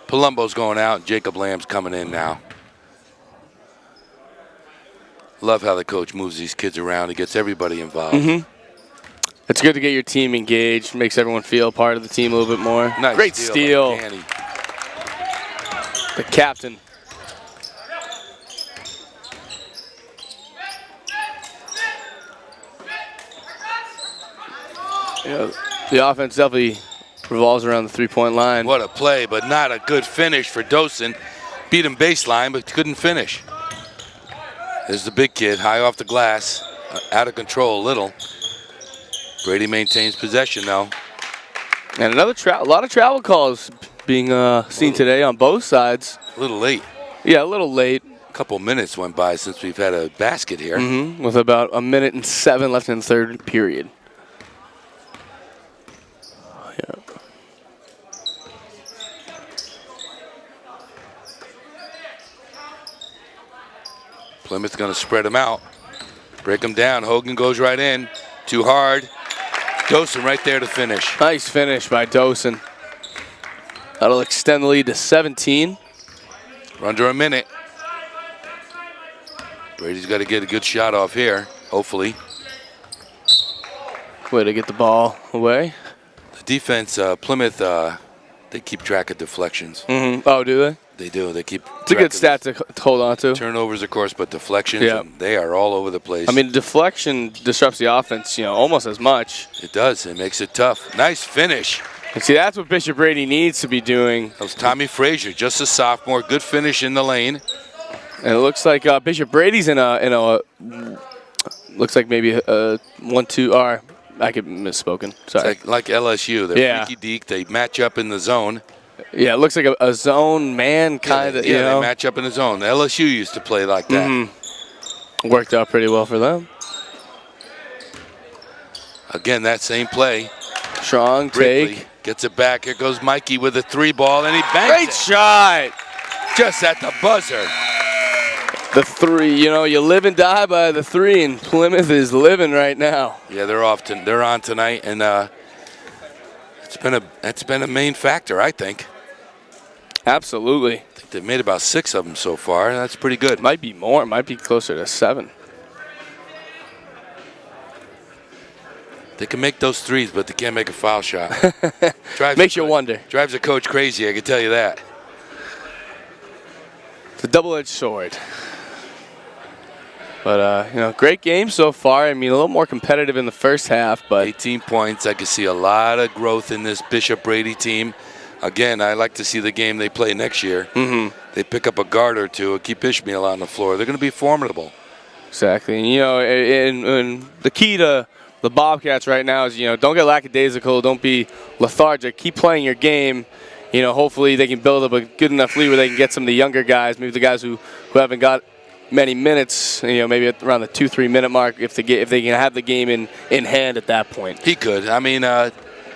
Palumbo's going out. Jacob Lamb's coming in now. Love how the coach moves these kids around. He gets everybody involved. It's good to get your team engaged. Makes everyone feel part of the team a little bit more. Nice Great steal. The captain. The offense definitely revolves around the 3-point line. What a play, but not a good finish for Dosen. Beat him baseline, but couldn't finish. There's the big kid, high off the glass, out of control a little. Brady maintains possession, though. And a lot of travel calls being seen today on both sides. A little late. Yeah, a little late. A couple minutes went by since we've had a basket here. With about 1:07 left in the 3rd period. Plymouth's going to spread him out. Break him down. Hogan goes right in. Too hard. Dosen right there to finish. Nice finish by Dosen. That'll extend the lead to 17. We're under a minute. Brady's got to get a good shot off here, hopefully. Way to get the ball away. The defense, Plymouth, they keep track of deflections. Oh, do they? They do. They keep. It's a good stat to hold on to. Turnovers, of course, but deflections, they are all over the place. I mean, deflection disrupts the offense, almost as much. It does. It makes it tough. Nice finish. And see, that's what Bishop Brady needs to be doing. That was Tommy Frazier, just a sophomore. Good finish in the lane. And it looks like Bishop Brady's in a looks like maybe a 1-2. Or I could misspoken. Sorry. It's like LSU. They're freaky deek. They match up in the zone. Yeah, it looks like a zone man kind of. Yeah, they match up in the zone. LSU used to play like that. Worked out pretty well for them. Again, that same play. Strong Brickley take. Gets it back. Here goes Mikey with a 3-ball, and he banks Great it. shot. Just at the buzzer. The 3, you live and die by the 3, and Plymouth is living right now. Yeah, they're on tonight, and that's been a main factor, I think. Absolutely. I think they've made about 6 of them so far. That's pretty good. Might be more. Might be closer to 7. They can make those threes, but they can't make a foul shot. Makes you wonder. Drives a coach crazy, I can tell you that. It's a double-edged sword. But, great game so far. I mean, a little more competitive in the first half. But 18 points. I can see a lot of growth in this Bishop Brady team. Again, I like to see the game they play next year. They pick up a guard or two and keep Ishmael on the floor. They're going to be formidable. Exactly. And the key to the Bobcats right now is, don't get lackadaisical. Don't be lethargic. Keep playing your game. Hopefully they can build up a good enough lead where they can get some of the younger guys, maybe the guys who haven't got many minutes, maybe around the 2-3 minute mark if they can have the game in hand at that point. He could. I mean,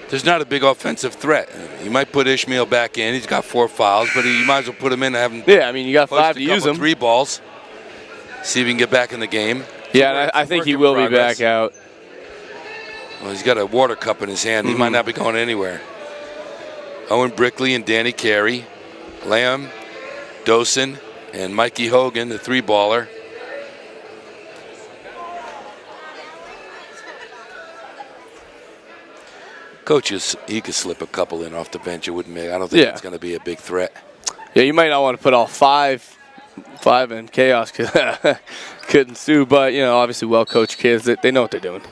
there's not a big offensive threat. You might put Ishmael back in. He's got 4 fouls, but you might as well put him in and have him. Yeah, I mean, you got 5 to use him. 3 balls. See if he can get back in the game. Yeah, I think he will be back out. Well, he's got a water cup in his hand. He might not be going anywhere. Owen Brickley and Danny Carey, Lamb, Dosen, and Mikey Hogan, the 3-baller. Coaches, he could slip a couple in off the bench. It wouldn't make. I don't think it's going to be a big threat. Yeah, you might not want to put all 5 in. Chaos could ensue, but obviously well-coached kids. They know what they're doing.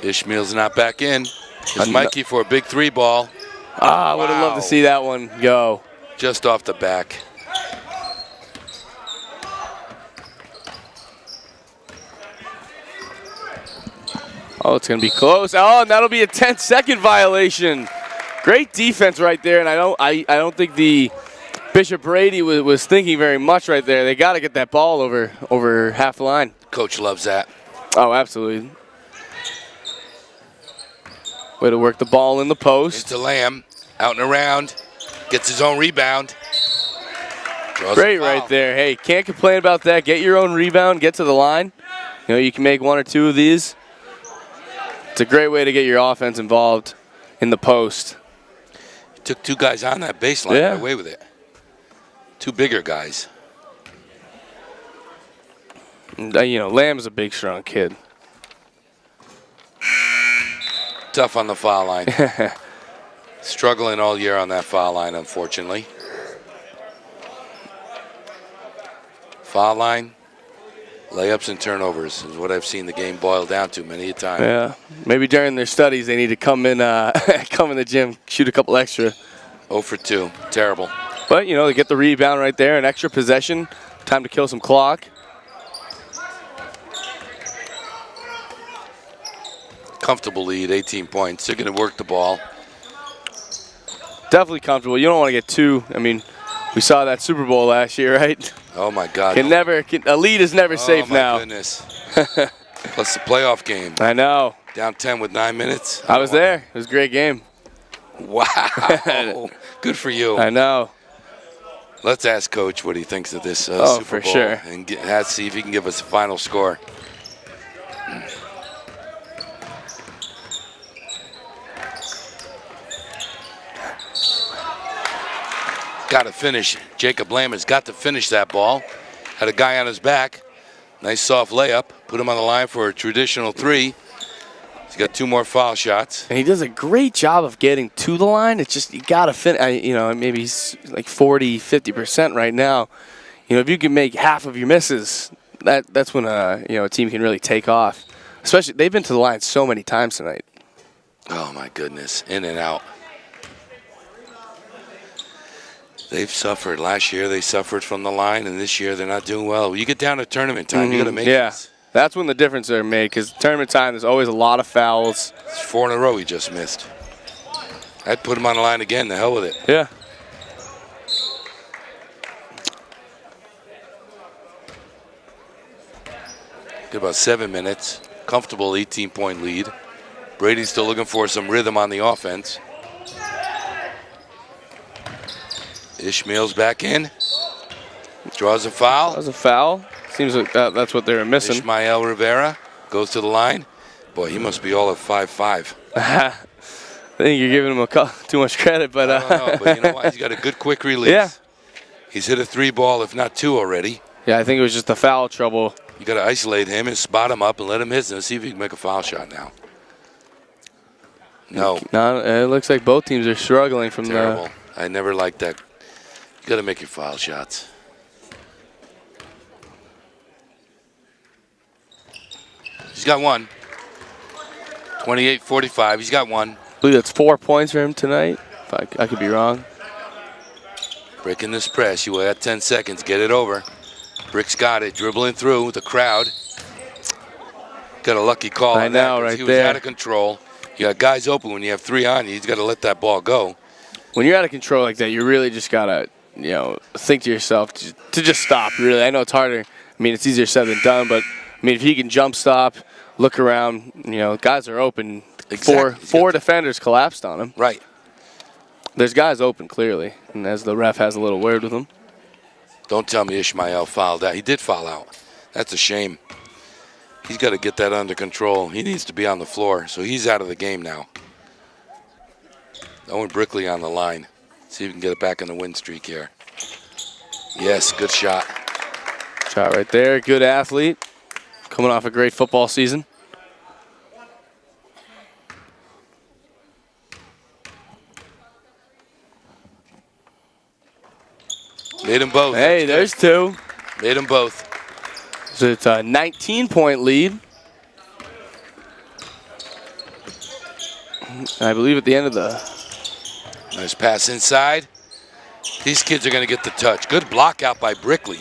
Ishmael's not back in. It's Mikey for a big 3-ball. I would have loved to see that one go. Just off the back. Oh, it's going to be close. Oh, and that'll be a 10-second violation. Great defense right there, and I don't think the Bishop Brady was thinking very much right there. They got to get that ball over half the line. Coach loves that. Oh, absolutely. Way to work the ball in the post. Into Lamb, out and around, gets his own rebound. Great right there. Hey, can't complain about that. Get your own rebound, get to the line. You can make 1 or 2 of these. It's a great way to get your offense involved in the post. He took 2 guys on that baseline, got away with it. 2 bigger guys. Lamb's a big, strong kid. Tough on the foul line. Struggling all year on that foul line, unfortunately. Foul line, layups and turnovers is what I've seen the game boil down to many a time. Yeah, maybe during their studies they need to come in the gym, shoot a couple extra. 0 for 2, terrible. But they get the rebound right there, an extra possession, time to kill some clock. Comfortable lead, 18 points. They're going to work the ball. Definitely comfortable. You don't want to get too. I mean, we saw that Super Bowl last year, right? Oh my God! A lead is never safe now. Oh my goodness! Plus the playoff game. I know. Down 10 with 9 minutes. I was there. It was a great game. Wow! Good for you. I know. Let's ask Coach what he thinks of this Super Bowl. For sure. And see if he can give us a final score. Got to finish. Jacob Lamb has got to finish that ball. Had a guy on his back. Nice soft layup. Put him on the line for a traditional 3. He's got 2 more foul shots. And he does a great job of getting to the line. It's just you got to finish. Maybe he's like 40, 50% right now. If you can make half of your misses, that's when a team can really take off. Especially they've been to the line so many times tonight. Oh my goodness, in and out. They've suffered. Last year they suffered from the line, and this year they're not doing well. When you get down to tournament time, you got to make it. That's when the difference are made, because tournament time there's always a lot of fouls. It's 4 in a row he just missed. I'd put him on the line again. The hell with it. Yeah. Get about 7 minutes. Comfortable 18-point lead. Brady's still looking for some rhythm on the offense. Ishmael's back in. Draws a foul. That was a foul. Seems like that's what they were missing. Ishmael Rivera goes to the line. Boy, he must be all of 5'5". I think you're giving him too much credit, but I don't know, but you know what? He's got a good quick release. Yeah. He's hit a 3-ball, if not 2 already. Yeah, I think it was just the foul trouble. You got to isolate him and spot him up and let him hit and see if he can make a foul shot now. No. It looks like both teams are struggling from Terrible. I never liked that. You got to make your foul shots. He's got 1. 28-45. He's got 1. I believe that's 4 points for him tonight. If I could be wrong. Breaking this press. You got 10 seconds. Get it over. Brick's got it. Dribbling through the crowd. Got a lucky call. I know, right there. He was out of control. You got guys open when you have 3 on you. He's got to let that ball go. When you're out of control like that, you really just got to, think to yourself to just stop, really. I know it's harder. I mean, it's easier said than done, but, if he can jump stop, look around, guys are open, Exactly. Four defenders collapsed on him. Right. There's guys open, clearly, and as the ref has a little word with him. Don't tell me Ishmael fouled out. He did foul out. That's a shame. He's got to get that under control. He needs to be on the floor, so he's out of the game now. Owen Brickley on the line. See if we can get it back in the win streak here. Yes, good shot. Shot right there. Good athlete. Coming off a great football season. Made them both. Hey, there's two. Made them both. So it's a 19-point lead. I believe at the end of the... Nice pass inside. These kids are going to get the touch. Good block out by Brickley.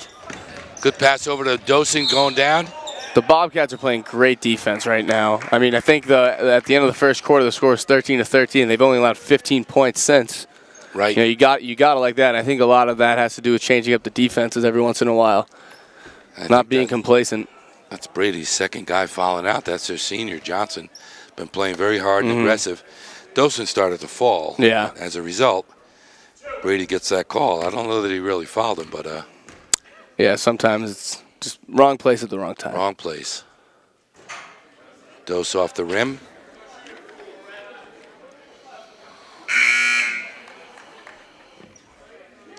Good pass over to Dosing going down. The Bobcats are playing great defense right now. I mean, I think at the end of the first quarter, the score is 13-13. They've only allowed 15 points since. Right. You know, you got it like that. And I think a lot of that has to do with changing up the defenses every once in a while. Not being complacent. That's Brady's second guy fouling out. That's their senior, Johnson. Been playing very hard and aggressive. Dawson started to fall. Yeah. As a result, Brady gets that call. I don't know that he really fouled him, but yeah, sometimes it's just wrong place at the wrong time. wrong place. Dose off the rim.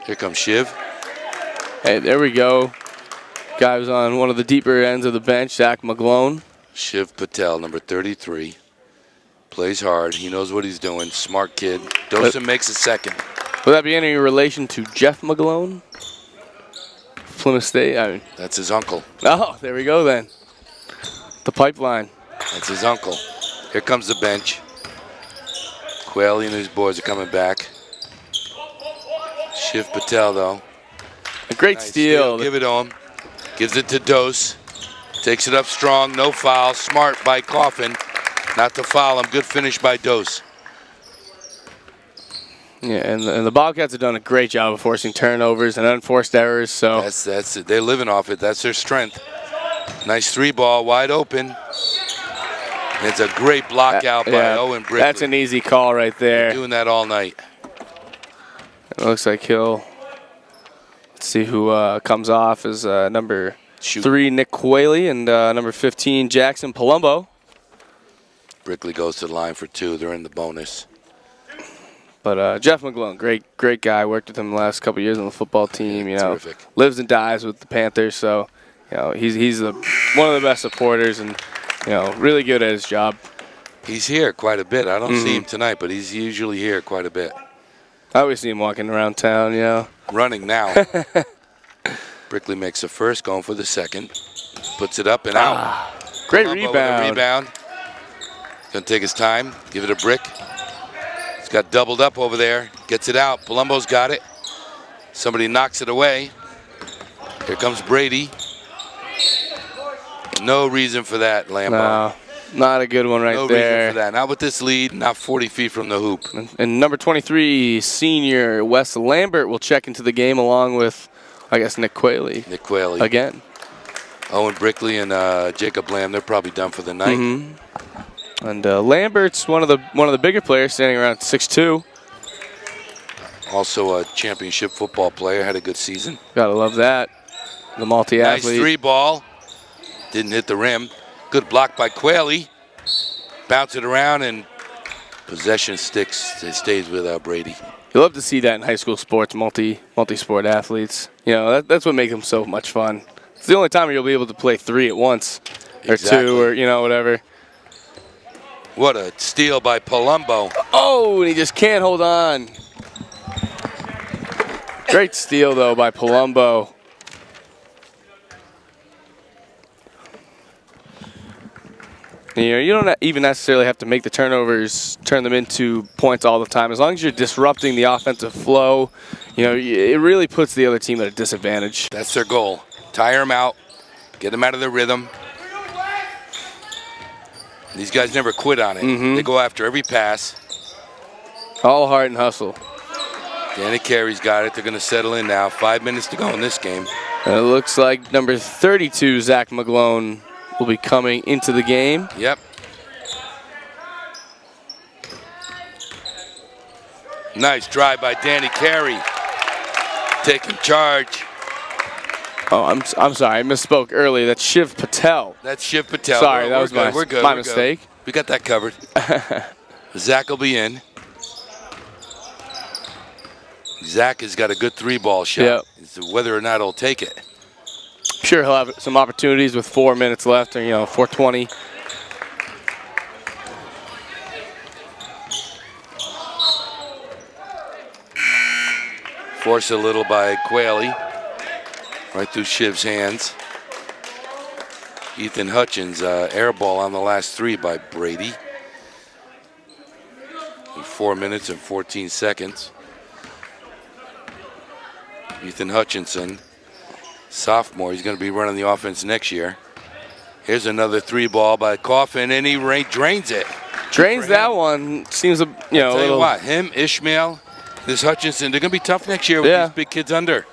Here comes Shiv. Hey, there we go. Guy was on one of the deeper ends of the bench, Zach McGlone. Shiv Patel, number 33. Plays hard. He knows what he's doing. Smart kid. Dosen makes a second. Would that be any relation to Jeff McGlone? Plymouth State? I mean, That's his uncle. oh, there we go then. The pipeline. That's his uncle. Here comes the bench. Quayle and his boys are coming back. Shiv Patel, though. A great Nice steal. Give it to him. Gives it to Dose. Takes it up strong. No foul. Smart by Coffin. Not to foul him. Good finish by Dose. Yeah, and the Bobcats have done a great job of forcing turnovers and unforced errors. So That's it. They're living off it. That's their strength. Nice three ball, wide open. And it's a great block out by Owen Brickley. That's an easy call right there. Doing that all night. It looks like he'll. Let's see who comes off as number 3, Nick Quayle, and number 15, Jackson Palumbo. Brickley goes to the line for 2. They're in the bonus. But Jeff McGlone, great guy. Worked with him the last couple of years on the football team. You know, terrific. Lives and dies with the Panthers. So, you know, he's one of the best supporters, and you know, really good at his job. He's here quite a bit. I don't see him tonight, but he's usually here quite a bit. I always see him walking around town. You know, Running now. Brickley makes the first, going for the second. Puts it up and out. Great Palumbo with rebound. a rebound. Gonna take his time. Give it a brick. He's got doubled up over there. Gets it out. Palumbo's got it. Somebody knocks it away. Here comes Brady. No reason for that, Lambo. No, not a good one right No there. reason for that. Not with this lead. Not 40 feet from the hoop. And number 23, senior Wes Lambert will check into the game along with, I guess, Nick Quayle Nick Quayle. again. Owen Brickley and Jacob Lamb. They're probably done for the night. And Lambert's one of the bigger players, standing around 6'2". Also a championship football player. Had a good season. Gotta love that. The multi-athlete. Nice three ball. Didn't hit the rim. Good block by Quayle. Bounce it around and possession sticks. It stays with Brady. You love to see that in high school sports, multi-sport athletes. You know, that's what makes them so much fun. It's the only time you'll be able to play 3 at once, or Exactly. 2, or you know, whatever. What a steal by Palumbo. Oh, and he just can't hold on. Great steal though by Palumbo. You know, you don't even necessarily have to make the turnovers, turn them into points all the time. As long as you're disrupting the offensive flow, you know, it really puts the other team at a disadvantage. That's their goal. Tire them out. Get them out of their rhythm. These guys never quit on it. They go after every pass. All heart and hustle. Danny Carey's got it. They're going to settle in now. 5 minutes to go in this game. And it looks like number 32, Zach McGlone, will be coming into the game. Yep. Nice drive by Danny Carey. Taking charge. Oh, I'm sorry. I misspoke earlier. That's Shiv Patel. That's Shiv Patel. Sorry, that was my mistake. We got that covered. Zach will be in. Zach has got a good 3-ball shot. Yep. It's whether or not he'll take it. Sure, he'll have some opportunities with 4 minutes left, or 4:20. Forced a little by Quayle. Right through Shiv's hands. Ethan Hutchins, air ball on the last 3 by Brady. In 4 minutes and 14 seconds. Ethan Hutchinson, sophomore, he's going to be running the offense next year. Here's another 3-ball by Coffin, and he drains it. Drains that one. Seems a Tell little. you what, him, Ishmael, this Hutchinson, they're going to be tough next year with these big kids under.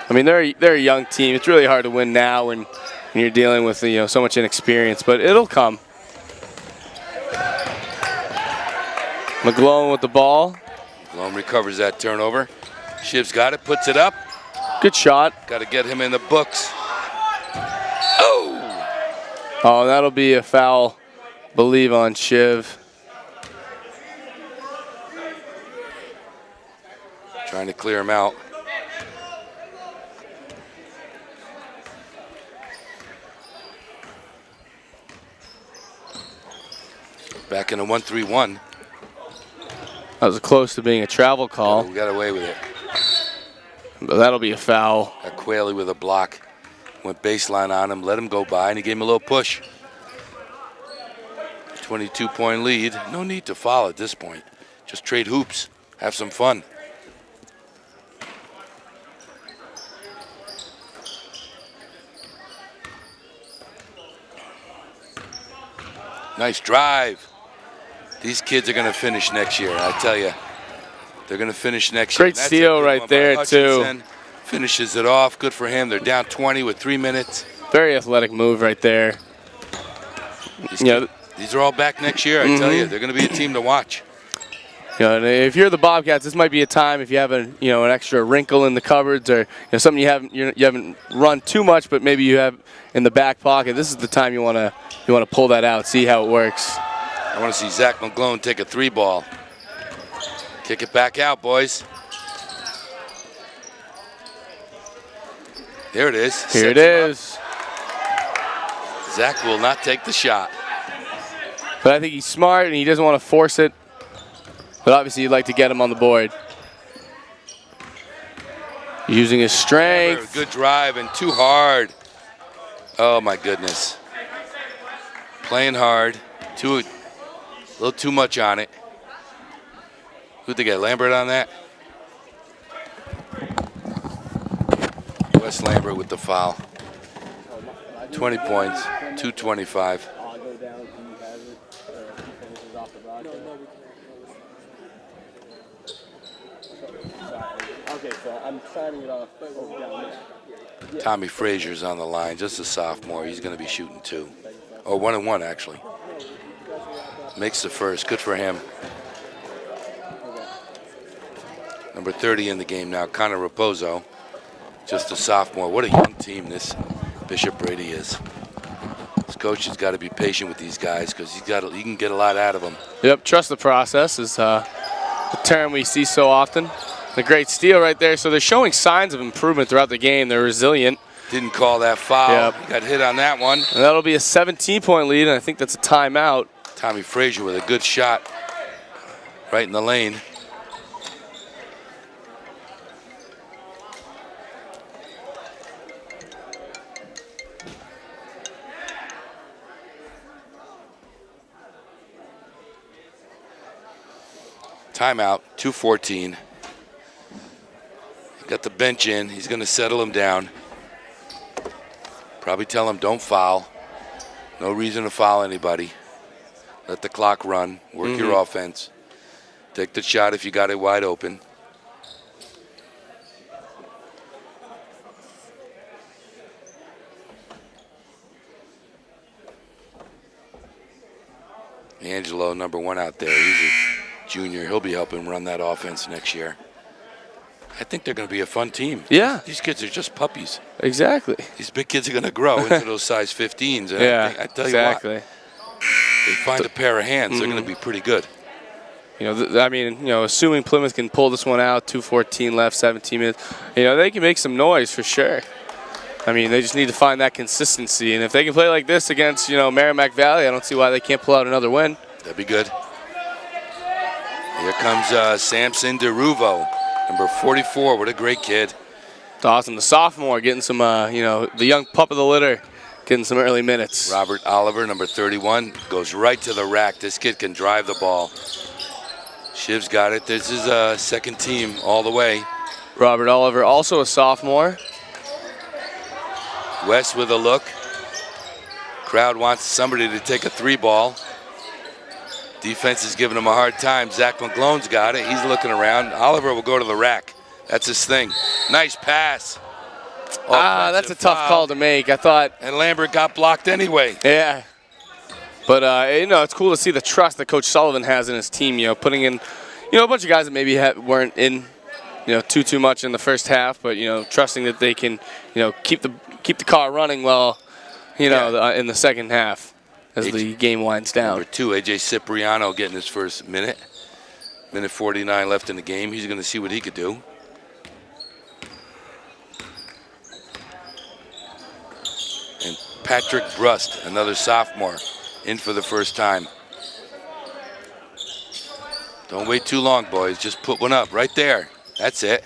I mean, they're a young team. It's really hard to win now when you're dealing with so much inexperience, but it'll come. McGlone with the ball. McGlone recovers that turnover. Shiv's got it, puts it up. Good shot. Got to get him in the books. Oh, that'll be a foul, believe, on Shiv. Trying to clear him out. Back in a 1-3-1. That was close to being a travel call. We got away with it. But that'll be a foul. Got Quayle with a block. Went baseline on him, let him go by, and he gave him a little push. 22-point lead. No need to foul at this point. Just trade hoops. Have some fun. Nice drive. These kids are going to finish next year, I tell you. They're going to finish next year. Great steal right there, too. Finishes it off. Good for him. They're down 20 with 3 minutes. Very athletic move right there. These are all back next year, I tell you. They're going to be a team to watch. And if you're the Bobcats, this might be a time if you have an extra wrinkle in the cupboards or something you haven't run too much, but maybe you have in the back pocket. This is the time you want to pull that out, see how it works. I want to see Zach McGlone take a 3-ball. Kick it back out, boys. There it is. Here it is. Zach will not take the shot. But I think he's smart and he doesn't want to force it. But obviously you'd like to get him on the board. Using his strength. Good drive and too hard. Oh my goodness. Playing hard. A little too much on it. Who'd they get? Lambert on that? Wes Lambert with the foul. 20 points, 225. Tommy Frazier's on the line, just a sophomore. He's going to be shooting 2. Oh, 1-1 actually. Makes the first. Good for him. Number 30 in the game now, Connor Raposo. Just a sophomore. What a young team this Bishop Brady is. This coach has got to be patient with these guys because he can get a lot out of them. Yep, trust the process is a term we see so often. The great steal right there. So they're showing signs of improvement throughout the game. They're resilient. Didn't call that foul. Yep. He got hit on that one. And that'll be a 17-point lead, and I think that's a timeout. Tommy Frazier with a good shot right in the lane. Timeout, 2:14. Got the bench in. He's going to settle him down. Probably tell him don't foul. No reason to foul anybody. Let the clock run. Work your offense. Take the shot if you got it wide open. Angelo, number 1 out there. He's a junior. He'll be helping run that offense next year. I think they're going to be a fun team. Yeah. These kids are just puppies. Exactly. These big kids are going to grow into those size 15s. And Yeah, I tell exactly. you what, they find a pair of hands, they're going to be pretty good. Assuming Plymouth can pull this one out, 2:14 left, 17 minutes, they can make some noise for sure. They just need to find that consistency. And if they can play like this against, Merrimack Valley, I don't see why they can't pull out another win. That'd be good. Here comes Samson DeRuvo, number 44. What a great kid. Awesome. The sophomore getting some, the young pup of the litter, getting some early minutes. Robert Oliver, number 31, goes right to the rack. This kid can drive the ball. Shiv's got it. This is a second team all the way. Robert Oliver, also a sophomore. West with a look. Crowd wants somebody to take a 3-ball. Defense is giving him a hard time. Zach McGlone's got it. He's looking around. Oliver will go to the rack. That's his thing. Nice pass. That's a tough call to make. I thought. And Lambert got blocked anyway. Yeah. But, it's cool to see the trust that Coach Sullivan has in his team, putting in, a bunch of guys that maybe weren't in, too much in the first half, but, trusting that they can, keep the car running well, in the second half as the game winds down. Number 2, A.J. Cipriano getting his first minute. Minute 49 left in the game. He's going to see what he could do. And Patrick Brust, another sophomore, in for the first time. Don't wait too long, boys. Just put one up right there. That's it.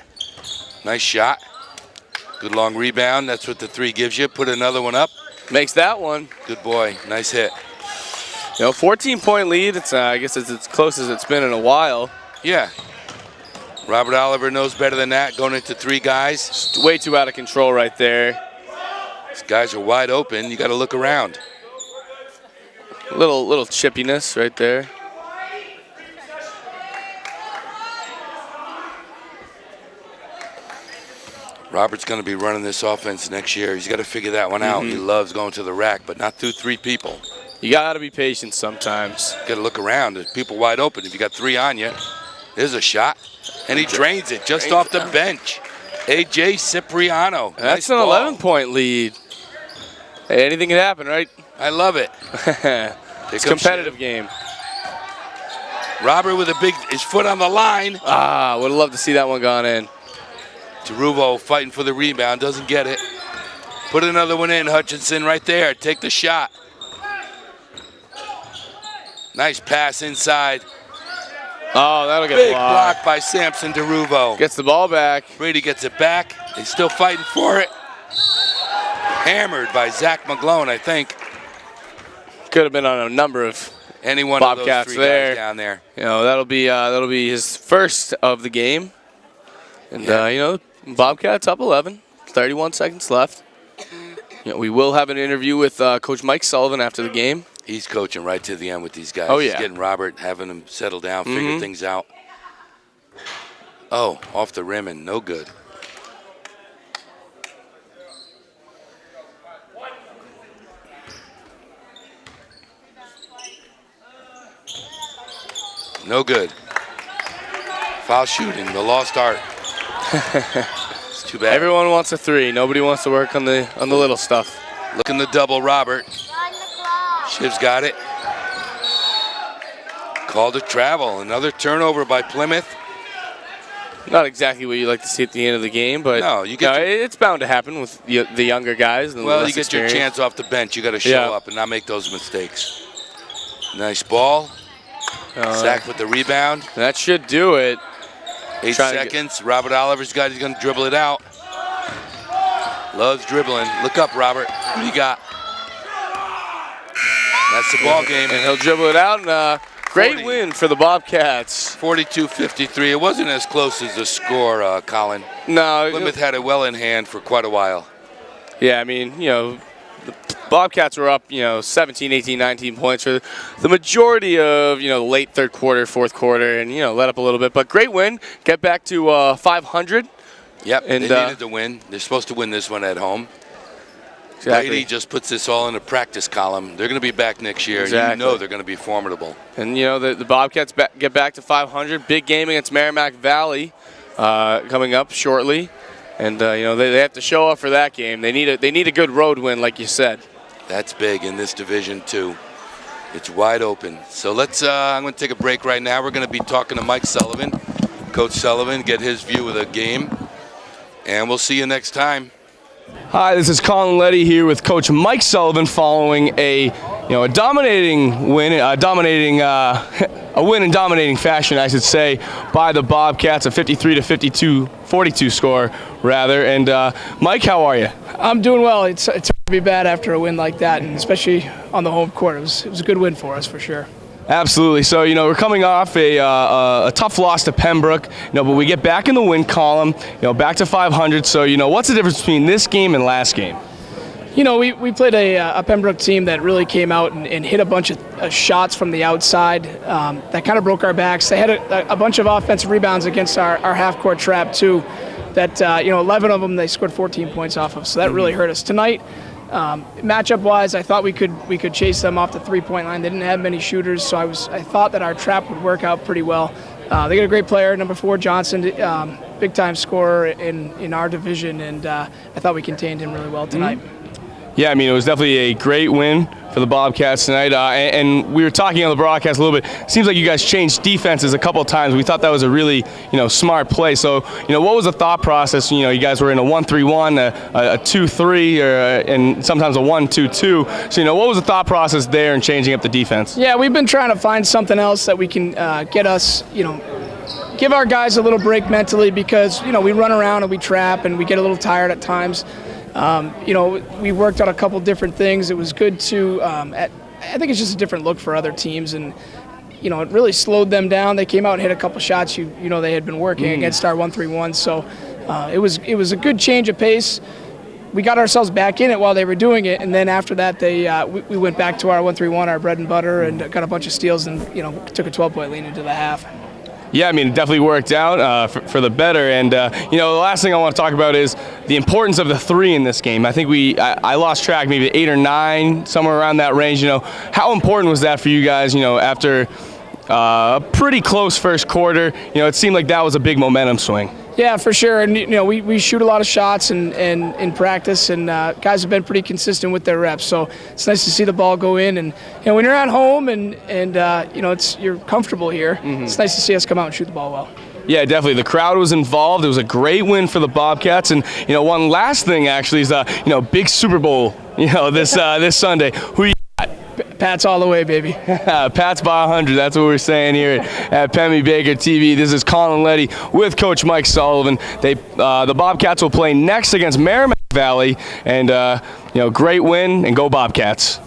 Nice shot. Good long rebound. That's what the 3 gives you. Put another one up. Makes that one. Good boy. Nice hit. 14-point lead. It's I guess it's as close as it's been in a while. Yeah. Robert Oliver knows better than that. Going into 3 guys. Just way too out of control right there. These guys are wide open. You got to look around. Little chippiness right there. Robert's going to be running this offense next year. He's got to figure that one out. He loves going to the rack, but not through 3 people. You got to be patient sometimes. Got to look around. There's people wide open. If you got 3 on you, there's a shot. And he drains it just off the bench. A.J. Cipriano. That's nice an ball. 11-point lead. Hey, anything can happen, right? I love it. It's a competitive game. Robert with his foot on the line. Would have loved to see that one gone in. DeRuvo fighting for the rebound, doesn't get it. Put another one in, Hutchinson, right there. Take the shot. Nice pass inside. Oh, that'll get Big blocked. block by Samson DeRuvo. Gets the ball back. Brady gets it back. He's still fighting for it. Hammered by Zach McGlone, I think. Could have been on a number of Any one Bobcats of those 3 there. guys down there. That'll be his first of the game. And Bobcats up 11. 31 seconds left. We will have an interview with Coach Mike Sullivan after the game. He's coaching right to the end with these guys. Oh, yeah. He's getting Robert, having him settle down, figure things out. Oh, off the rim and no good. No good. Foul shooting, the lost art. It's too bad. Everyone wants a 3. Nobody wants to work on the little stuff. Looking to double Robert. Shiv's got it. Called to travel. Another turnover by Plymouth. Not exactly what you like to see at the end of the game, but no, it's bound to happen with the younger guys. And well, you get your chance off the bench. You got to show up and not make those mistakes. Nice ball. Zach with the rebound. That should do it. 8 seconds. Robert Oliver's got. He's going to dribble it out. Loves dribbling. Look up, Robert. What do you got? That's the ball game. And he'll dribble it out. And great win for the Bobcats. 42-53. It wasn't as close as the score, Colin. No. Plymouth had it well in hand for quite a while. Yeah, the Bobcats were up, 17, 18, 19 points for the majority of, late third quarter, fourth quarter, and, let up a little bit. But great win. Get back to 500. Yep, and they needed to win. They're supposed to win this one at home. Exactly. Brady just puts this all in a practice column. They're going to be back next year. Exactly. You know they're going to be formidable. And, the Bobcats get back to 500. Big game against Merrimack Valley coming up shortly. And, they have to show up for that game. They need a good road win, like you said. That's big in this Division II. It's wide open. So I'm going to take a break right now. We're going to be talking to Mike Sullivan, Coach Sullivan, get his view of the game. And we'll see you next time. Hi, this is Colin Letty here with Coach Mike Sullivan following a dominating win, a win in dominating fashion, I should say, by the Bobcats, a 42 score rather. And Mike, how are you? I'm doing well. It's hard to be bad after a win like that, and especially on the home court. It was a good win for us for sure. Absolutely. So, we're coming off a tough loss to Pembroke, but we get back in the win column, back to 500. So, what's the difference between this game and last game? We played a Pembroke team that really came out and hit a bunch of shots from the outside that kind of broke our backs. They had a bunch of offensive rebounds against our half-court trap, too, that, 11 of them they scored 14 points off of. So that really hurt us. Tonight, matchup-wise, I thought we could chase them off the three-point line. They didn't have many shooters, so I thought that our trap would work out pretty well. They got a great player, number 4, Johnson, big-time scorer in our division, and I thought we contained him really well tonight. Yeah, it was definitely a great win for the Bobcats tonight. And we were talking on the broadcast a little bit. It seems like you guys changed defenses a couple of times. We thought that was a really, smart play. So, what was the thought process? You guys were in a 1-3-1, a 2-3, and sometimes a 1-2-2. So, what was the thought process there in changing up the defense? Yeah, we've been trying to find something else that we can get us, give our guys a little break mentally because, we run around and we trap and we get a little tired at times. We worked on a couple different things. It was good to, I think it's just a different look for other teams, and it really slowed them down. They came out and hit a couple shots. They had been working against our 1-3-1, so it was a good change of pace. We got ourselves back in it while they were doing it, and then after that, we went back to our 1-3-1, our bread and butter, and got a bunch of steals, and took a 12-point lead into the half. Yeah, it definitely worked out for the better. And, the last thing I want to talk about is the importance of the 3 in this game. I think I lost track, maybe 8 or 9, somewhere around that range. How important was that for you guys, after a pretty close first quarter? It seemed like that was a big momentum swing. Yeah, for sure. And, we shoot a lot of shots and in practice, and guys have been pretty consistent with their reps. So it's nice to see the ball go in. And, when you're at home and you're comfortable here, it's nice to see us come out and shoot the ball well. Yeah, definitely. The crowd was involved. It was a great win for the Bobcats. And, one last thing, actually, is, big Super Bowl, this Sunday. Who you Pats all the way, baby. Pats by 100. That's what we're saying here at Pemmy Baker TV. This is Colin Letty with Coach Mike Sullivan. The Bobcats will play next against Merrimack Valley, and great win, and go Bobcats.